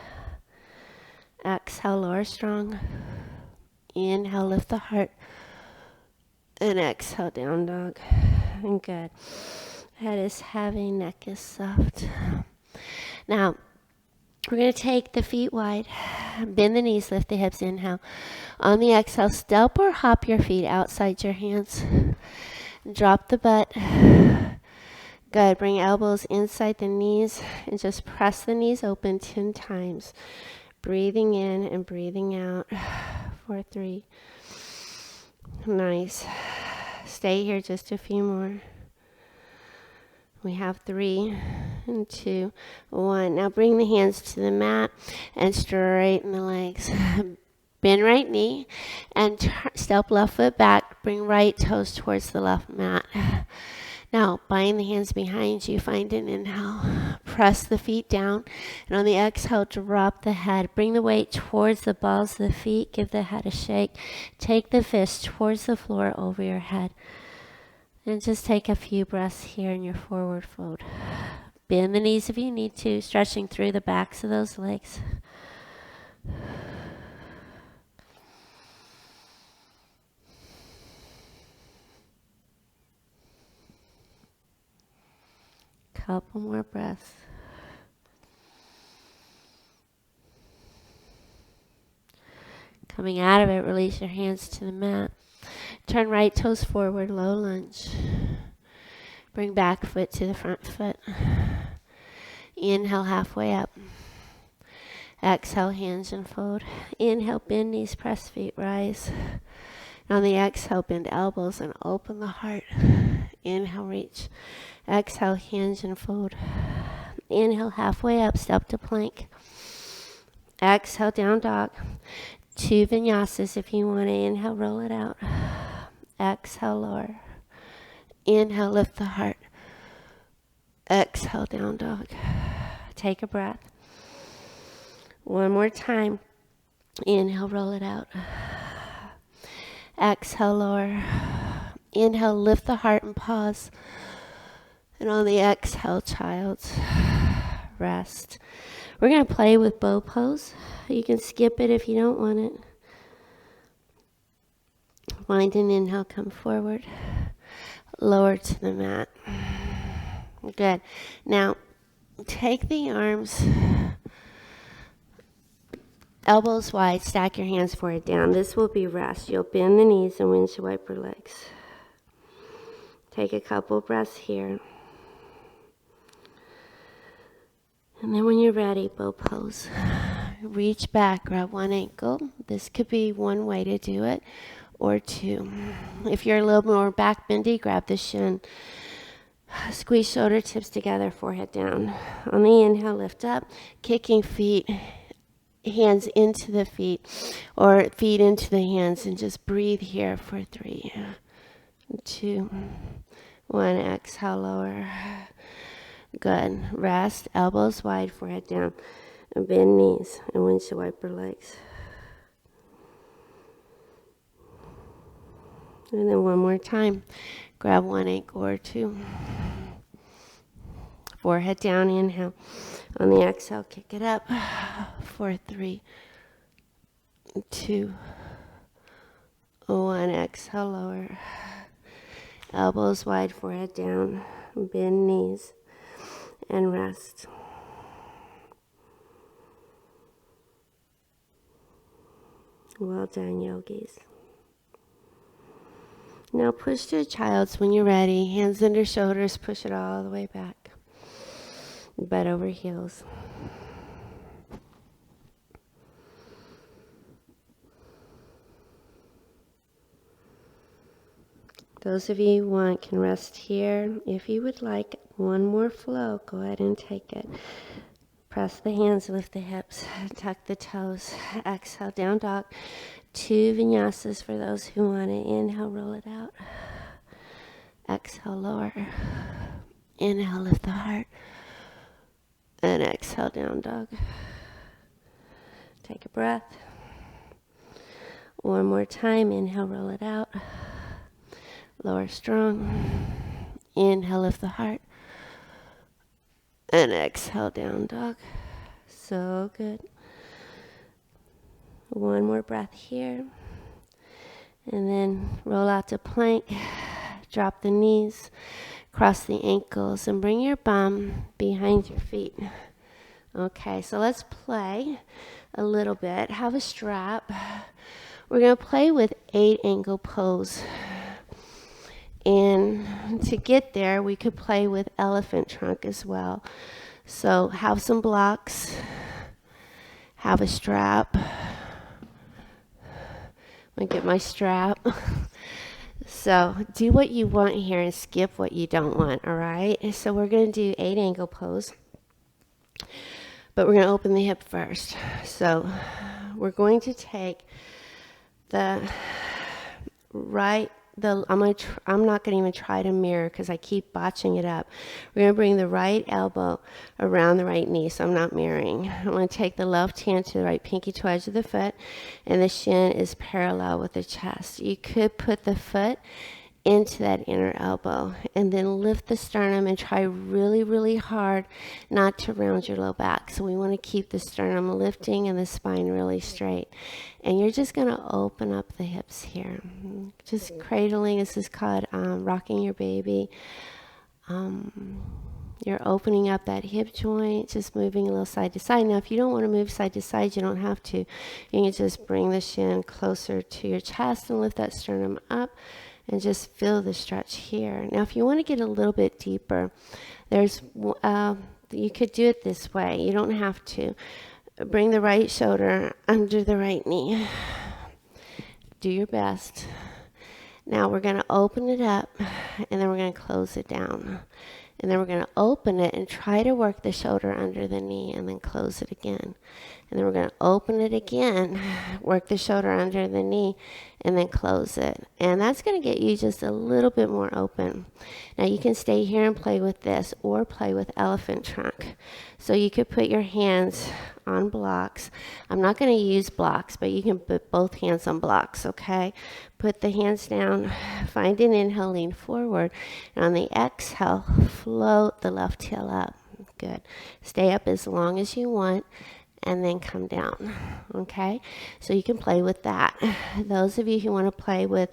Exhale, lower strong. Inhale, lift the heart. And exhale, down dog. And good. Head is heavy, neck is soft. Now, we're going to take the feet wide, bend the knees, lift the hips, inhale. On the exhale, step or hop your feet outside your hands. Drop the butt. Good. Bring elbows inside the knees and just press the knees open 10 times. Breathing in and breathing out. 4, 3. Nice. Stay here just a few more. We have 3 and 2, 1. Now bring the hands to the mat and straighten the legs. Bend right knee and step left foot back. Bring right toes towards the left mat. Now, bind the hands behind you. Find an inhale. Press the feet down. And on the exhale, drop the head. Bring the weight towards the balls of the feet. Give the head a shake. Take the fist towards the floor over your head. And just take a few breaths here in your forward fold. Bend the knees if you need to, stretching through the backs of those legs. Couple more breaths. Coming out of it, release your hands to the mat. Turn right toes forward, low lunge. Bring back foot to the front foot. Inhale, halfway up. Exhale, hinge and fold. Inhale, bend knees, press feet, rise. And on the exhale, bend elbows and open the heart. Inhale, reach. Exhale, hinge and fold. Inhale, halfway up, step to plank. Exhale, down dog. 2 vinyasas if you want to. Inhale, roll it out. Exhale, lower. Inhale, lift the heart. Exhale, down dog. Take a breath. One more time. Inhale, roll it out. Exhale, lower. Inhale, lift the heart and pause. And on the exhale, child's rest. We're going to play with bow pose. You can skip it if you don't want it. Find an inhale, come forward. Lower to the mat. Good. Now, take the arms, elbows wide, stack your hands forward down. This will be rest. You'll bend the knees and windshield wiper legs. Take a couple breaths here. And then when you're ready, bow pose. Reach back, grab one ankle. This could be one way to do it, or 2. If you're a little more back bendy, grab the shin. Squeeze shoulder tips together, forehead down. On the inhale, lift up, kicking feet, hands into the feet, or feet into the hands, and just breathe here for 3, 2, 1. Exhale, lower. Good. Rest, elbows wide, forehead down. And bend knees and windshield wiper legs. And then one more time. Grab one ankle or 2. Forehead down, inhale. On the exhale, kick it up. 4, 3, 2, 1. Exhale, lower. Elbows wide, forehead down. Bend knees and rest. Well done, yogis. Now push to child's when you're ready. Hands under shoulders, push it all the way back. Butt over heels. Those of you who want can rest here. If you would like one more flow, go ahead and take it. Press the hands, lift the hips, tuck the toes. Exhale, down dog. 2 vinyasas for those who want to. Inhale, roll it out. Exhale, lower. Inhale, lift the heart. And exhale, down dog. Take a breath. One more time. Inhale, roll it out. Lower strong. Inhale, lift the heart. And exhale, down dog. So good. One more breath here. And then roll out to plank. Drop the knees. Cross the ankles. And bring your bum behind your feet. Okay, so let's play a little bit. Have a strap. We're going to play with 8 angle pose. And to get there, we could play with elephant trunk as well. So have some blocks, have a strap. I'm going to get my strap. So do what you want here and skip what you don't want, all right? So we're going to do 8 angle pose, but we're going to open the hip first. So we're going to take the right, I'm not going to even try to mirror because I keep botching it up. We're going to bring the right elbow around the right knee, so I'm not mirroring. I'm going to take the left hand to the right pinky toe edge of the foot, and the shin is parallel with the chest. You could put the foot into that inner elbow and then lift the sternum and try really, really hard not to round your low back. So we want to keep the sternum lifting and the spine really straight. And you're just going to open up the hips here. Just cradling. This is called rocking your baby. You're opening up that hip joint, just moving a little side to side. Now, if you don't want to move side to side, you don't have to. You can just bring the shin closer to your chest and lift that sternum up. And just feel the stretch here. Now, if you want to get a little bit deeper, you could do it this way. You don't have to. Bring the right shoulder under the right knee. Do your best. Now, we're going to open it up, and then we're going to close it down. And then we're going to open it and try to work the shoulder under the knee, and then close it again. And then we're going to open it again, work the shoulder under the knee, and then close it. And that's going to get you just a little bit more open. Now you can stay here and play with this or play with elephant trunk. So you could put your hands on blocks. I'm not going to use blocks, but you can put both hands on blocks, okay? Put the hands down, find an inhale, lean forward. And on the exhale, float the left heel up. Good. Stay up as long as you want. And then come down, okay? So you can play with that. Those of you who want to play with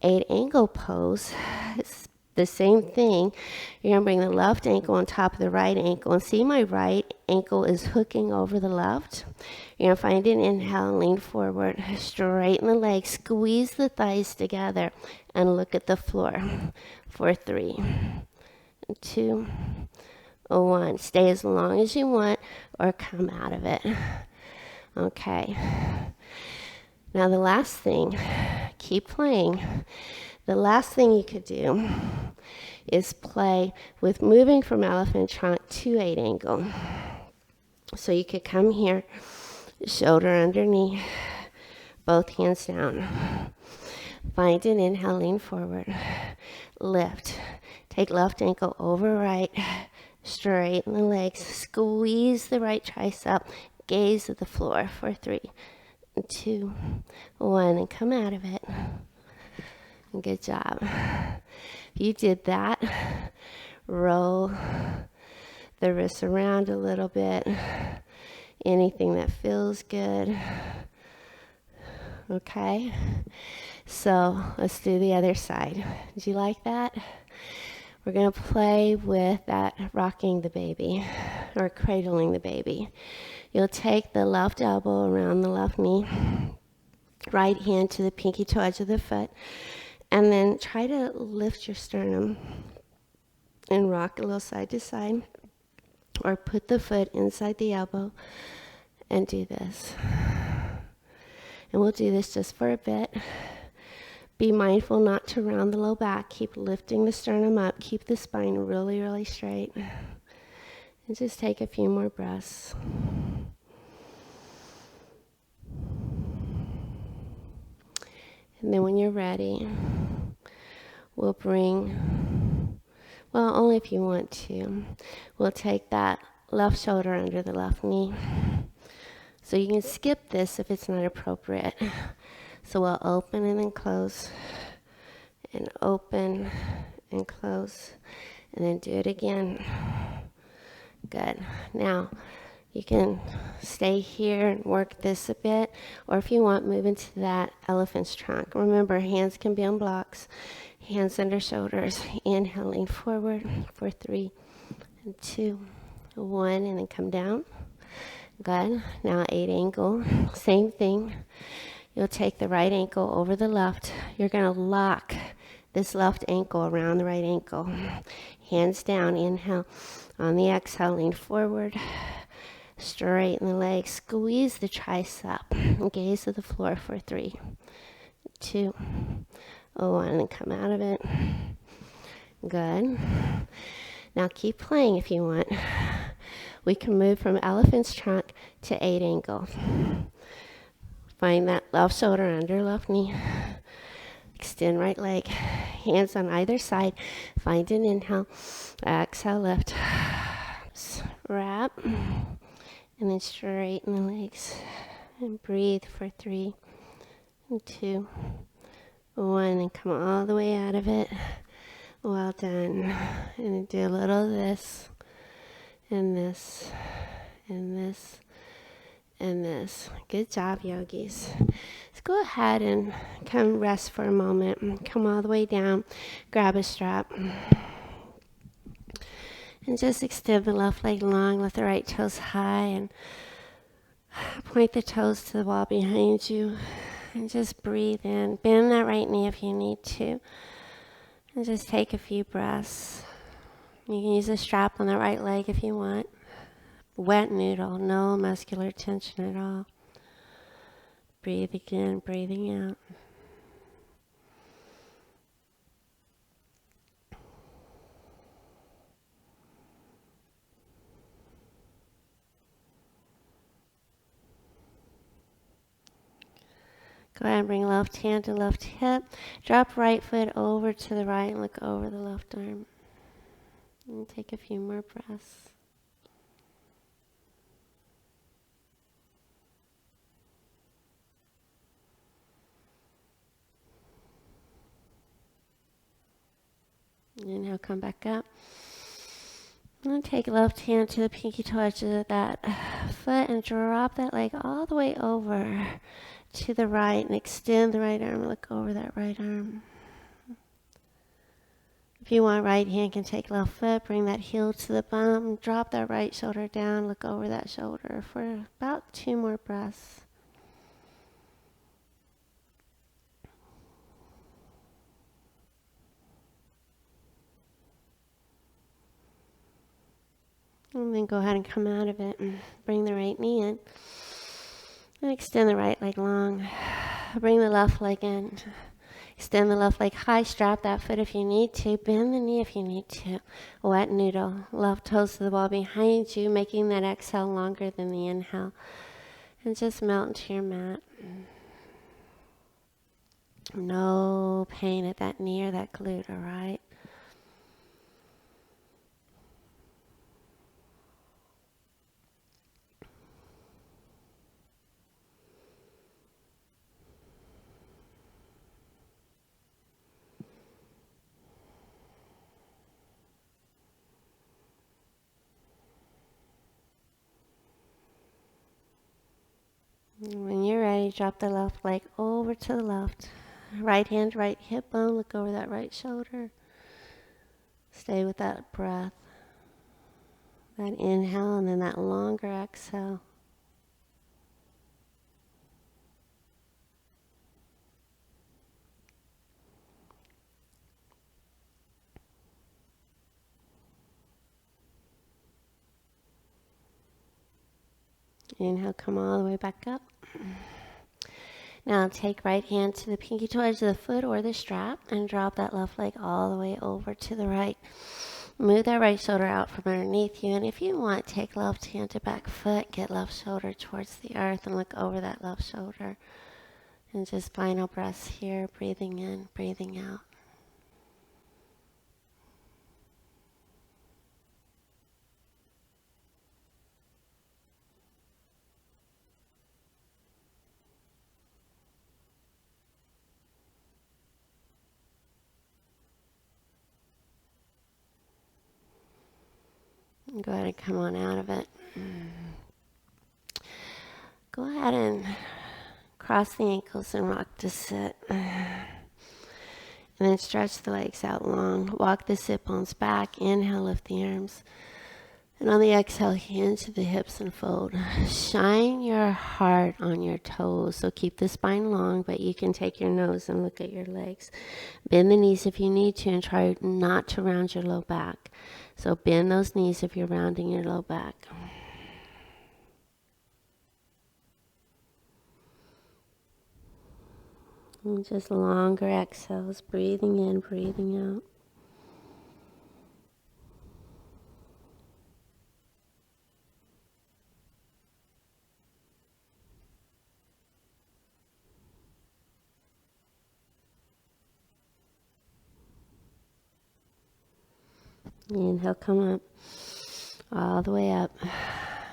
8 angle pose, it's the same thing. You're going to bring the left ankle on top of the right ankle. And see, my right ankle is hooking over the left. You're going to find an inhale, lean forward, straighten the legs, squeeze the thighs together, and look at the floor for 3, 2, 1. Stay as long as you want or come out of it. Okay. Now the last thing, keep playing. The last thing you could do is play with moving from elephant trunk to 8 angle. So you could come here, shoulder underneath, both hands down. Find an inhale, lean forward, lift. Take left ankle over right, straighten the legs, squeeze the right tricep, gaze at the floor for 3, 2, 1, and come out of it. Good job. If you did that, roll the wrists around a little bit, anything that feels good. Okay, so let's do the other side. Did you like that? We're going to play with that rocking the baby or cradling the baby. You'll take the left elbow around the left knee, right hand to the pinky toe edge of the foot, and then try to lift your sternum and rock a little side to side, or put the foot inside the elbow and do this. And we'll do this just for a bit. Be mindful not to round the low back. Keep lifting the sternum up. Keep the spine really, really straight. And just take a few more breaths. And then when you're ready, we'll bring, well, only if you want to, we'll take that left shoulder under the left knee. So you can skip this if it's not appropriate. So we'll open and then close, and open and close, and then do it again. Good. Now, you can stay here and work this a bit, or if you want, move into that elephant's trunk. Remember, hands can be on blocks, hands under shoulders. Inhaling forward for 3 and 2, 1, and then come down. Good. Now 8 angle. Same thing. You'll take the right ankle over the left. You're going to lock this left ankle around the right ankle. Hands down. Inhale. On the exhale, lean forward. Straighten the legs. Squeeze the tricep. Gaze to the floor for 3, 2, 1, and come out of it. Good. Now keep playing if you want. We can move from elephant's trunk to 8 angle. Find that left shoulder under left knee. Extend right leg. Hands on either side. Find an inhale. Exhale, lift. Wrap. And then straighten the legs. And breathe for 3 and 2, 1. And come all the way out of it. Well done. And do a little of this. And this. And this. And this. Good job, yogis. Let's go ahead and come rest for a moment. Come all the way down. Grab a strap. And just extend the left leg long. Lift the right toes high. And point the toes to the wall behind you. And just breathe in. Bend that right knee if you need to. And just take a few breaths. You can use a strap on the right leg if you want. Wet noodle, no muscular tension at all. Breathe again, breathing out. Go ahead and bring left hand to left hip. Drop right foot over to the right and look over the left arm. And take a few more breaths. Inhale, come back up. And take left hand to the pinky toe edge of that foot and drop that leg all the way over to the right and extend the right arm. Look over that right arm. If you want, right hand can take left foot, bring that heel to the bum, drop that right shoulder down, look over that shoulder for about 2 more breaths. And then go ahead and come out of it and bring the right knee in. And extend the right leg long. Bring the left leg in. Extend the left leg high. Strap that foot if you need to. Bend the knee if you need to. Wet noodle. Left toes to the wall behind you, making that exhale longer than the inhale. And just melt into your mat. No pain at that knee or that glute, all right? When you're ready, drop the left leg over to the left. Right hand, right hip bone. Look over that right shoulder. Stay with that breath. That inhale and then that longer exhale. Inhale, come all the way back up. Now take right hand to the pinky toe edge of the foot or the strap and drop that left leg all the way over to the right. Move that right shoulder out from underneath you, and if you want, take left hand to back foot, get left shoulder towards the earth and look over that left shoulder. And just final breaths here, breathing in, breathing out. Go ahead and come on out of it. Go ahead and cross the ankles and rock to sit. And then stretch the legs out long. Walk the sit bones back. Inhale, lift the arms. And on the exhale, hands to the hips and fold. Shine your heart on your toes. So keep the spine long, but you can take your nose and look at your legs. Bend the knees if you need to and try not to round your low back. So bend those knees if you're rounding your low back. And just longer exhales, breathing in, breathing out. Inhale, come up, all the way up.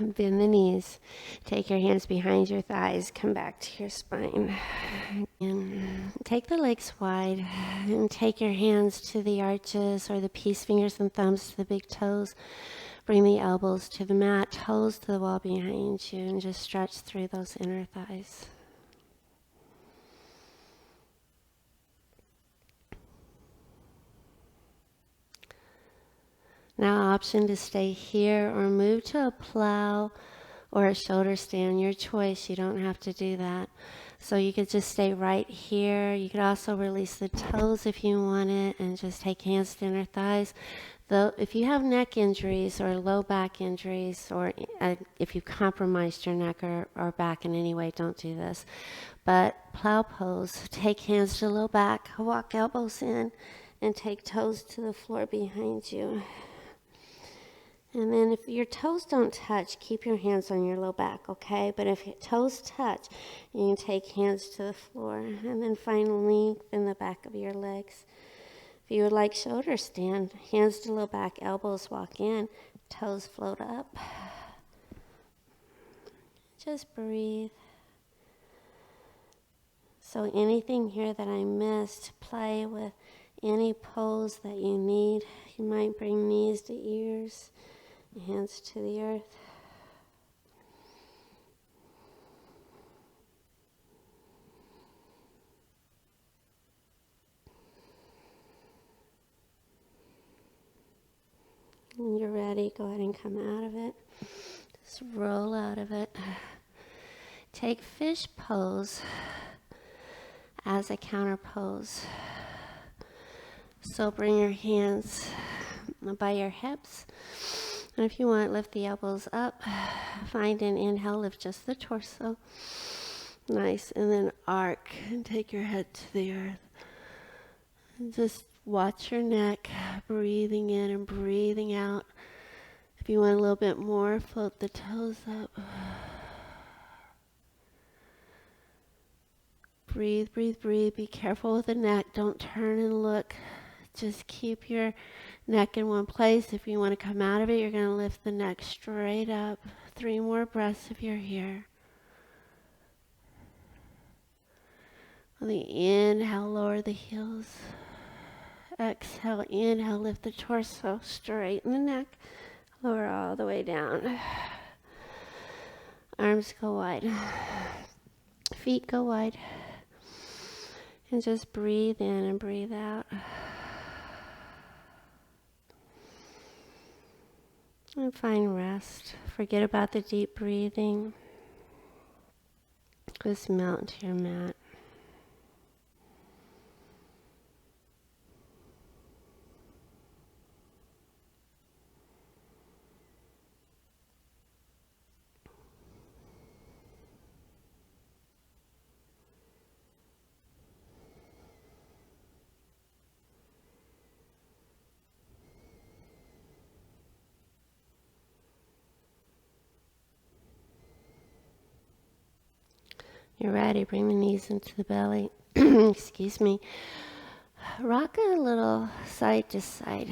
Bend the knees. Take your hands behind your thighs. Come back to your spine. And take the legs wide and take your hands to the arches or the peace fingers and thumbs to the big toes. Bring the elbows to the mat, toes to the wall behind you, and just stretch through those inner thighs. Now, option to stay here or move to a plow or a shoulder stand, your choice. You don't have to do that. So you could just stay right here. You could also release the toes if you want it and just take hands to inner thighs. Though, if you have neck injuries or low back injuries, or if you've compromised your neck or back in any way, don't do this. But plow pose, take hands to low back, walk elbows in, and take toes to the floor behind you. And then if your toes don't touch, keep your hands on your low back, okay? But if your toes touch, you can take hands to the floor. And then find length in the back of your legs. If you would like shoulder stand, hands to low back, elbows walk in, toes float up. Just breathe. So anything here that I missed, play with any pose that you need. You might bring knees to ears. Hands to the earth. When you're ready, go ahead and come out of it. Just roll out of it. Take fish pose as a counter pose. So bring your hands by your hips. And if you want, lift the elbows up. Find an inhale, lift just the torso. Nice. And then arc and take your head to the earth. And just watch your neck, breathing in and breathing out. If you want a little bit more, float the toes up. Breathe, breathe, breathe. Be careful with the neck. Don't turn and look. Just keep your neck in one place. If you want to come out of it, you're going to lift the neck straight up. 3 more breaths if you're here. On the inhale, lower the heels. Exhale, inhale, lift the torso, straighten the neck, lower all the way down. Arms go wide. Feet go wide. And just breathe in and breathe out. And find rest. Forget about the deep breathing. Just melt into your mat. You're ready. Bring the knees into the belly. Excuse me. Rock a little side to side.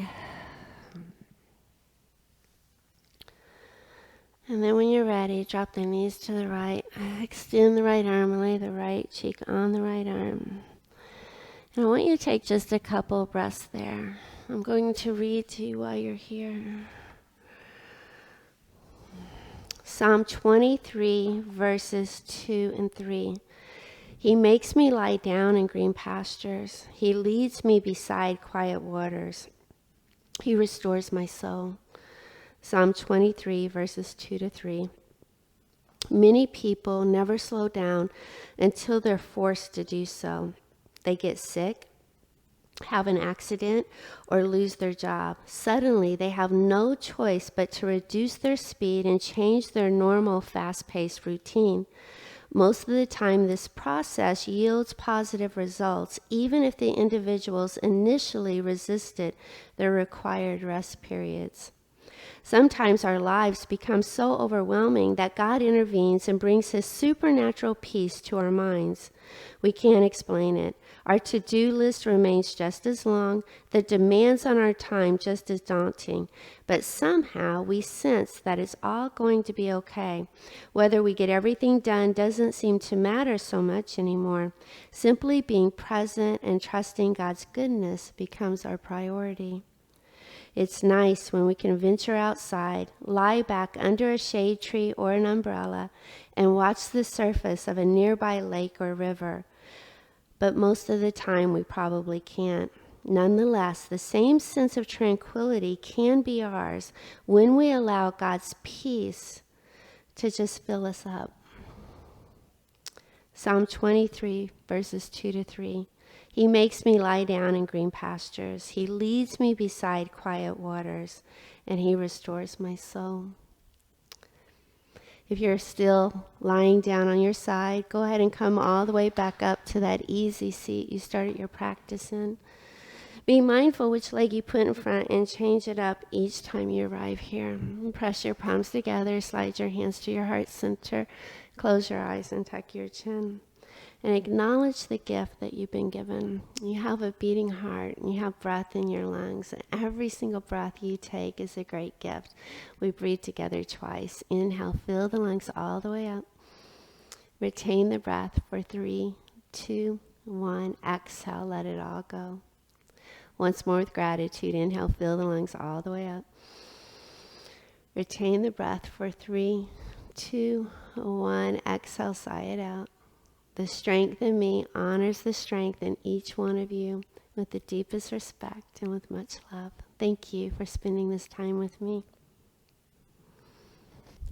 And then when you're ready, drop the knees to the right. Extend the right arm, lay the right cheek on the right arm. And I want you to take just a couple breaths there. I'm going to read to you while you're here. Psalm 23, verses 2 and 3. He makes me lie down in green pastures. He leads me beside quiet waters. He restores my soul. Psalm 23, verses 2 to 3. Many people never slow down until they're forced to do so. They get sick, have an accident, or lose their job. Suddenly, they have no choice but to reduce their speed and change their normal fast-paced routine. Most of the time, this process yields positive results, even if the individuals initially resisted their required rest periods. Sometimes our lives become so overwhelming that God intervenes and brings His supernatural peace to our minds. We can't explain it. Our to-do list remains just as long, the demands on our time just as daunting, but somehow we sense that it's all going to be okay. Whether we get everything done doesn't seem to matter so much anymore. Simply being present and trusting God's goodness becomes our priority. It's nice when we can venture outside, lie back under a shade tree or an umbrella, and watch the surface of a nearby lake or river. But most of the time we probably can't. Nonetheless, the same sense of tranquility can be ours when we allow God's peace to just fill us up. Psalm 23, verses 2 to 3. He makes me lie down in green pastures. He leads me beside quiet waters, and He restores my soul. If you're still lying down on your side, go ahead and come all the way back up to that easy seat you started your practice in. Be mindful which leg you put in front and change it up each time you arrive here. Press your palms together, slide your hands to your heart center, close your eyes and tuck your chin. And acknowledge the gift that you've been given. You have a beating heart, and you have breath in your lungs. And every single breath you take is a great gift. We breathe together twice. Inhale, fill the lungs all the way up. Retain the breath for 3, 2, 1. Exhale, let it all go. Once more with gratitude. Inhale, fill the lungs all the way up. Retain the breath for 3, 2, 1. Exhale, sigh it out. The strength in me honors the strength in each one of you with the deepest respect and with much love. Thank you for spending this time with me.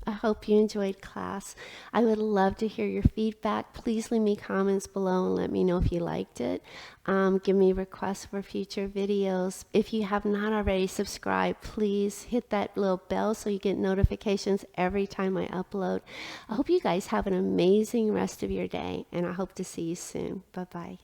I hope you enjoyed class. I would love to hear your feedback. Please leave me comments below and let me know if you liked it. Give me requests for future videos. If you have not already subscribed, please hit that little bell so you get notifications every time I upload. I hope you guys have an amazing rest of your day, and I hope to see you soon. Bye-bye.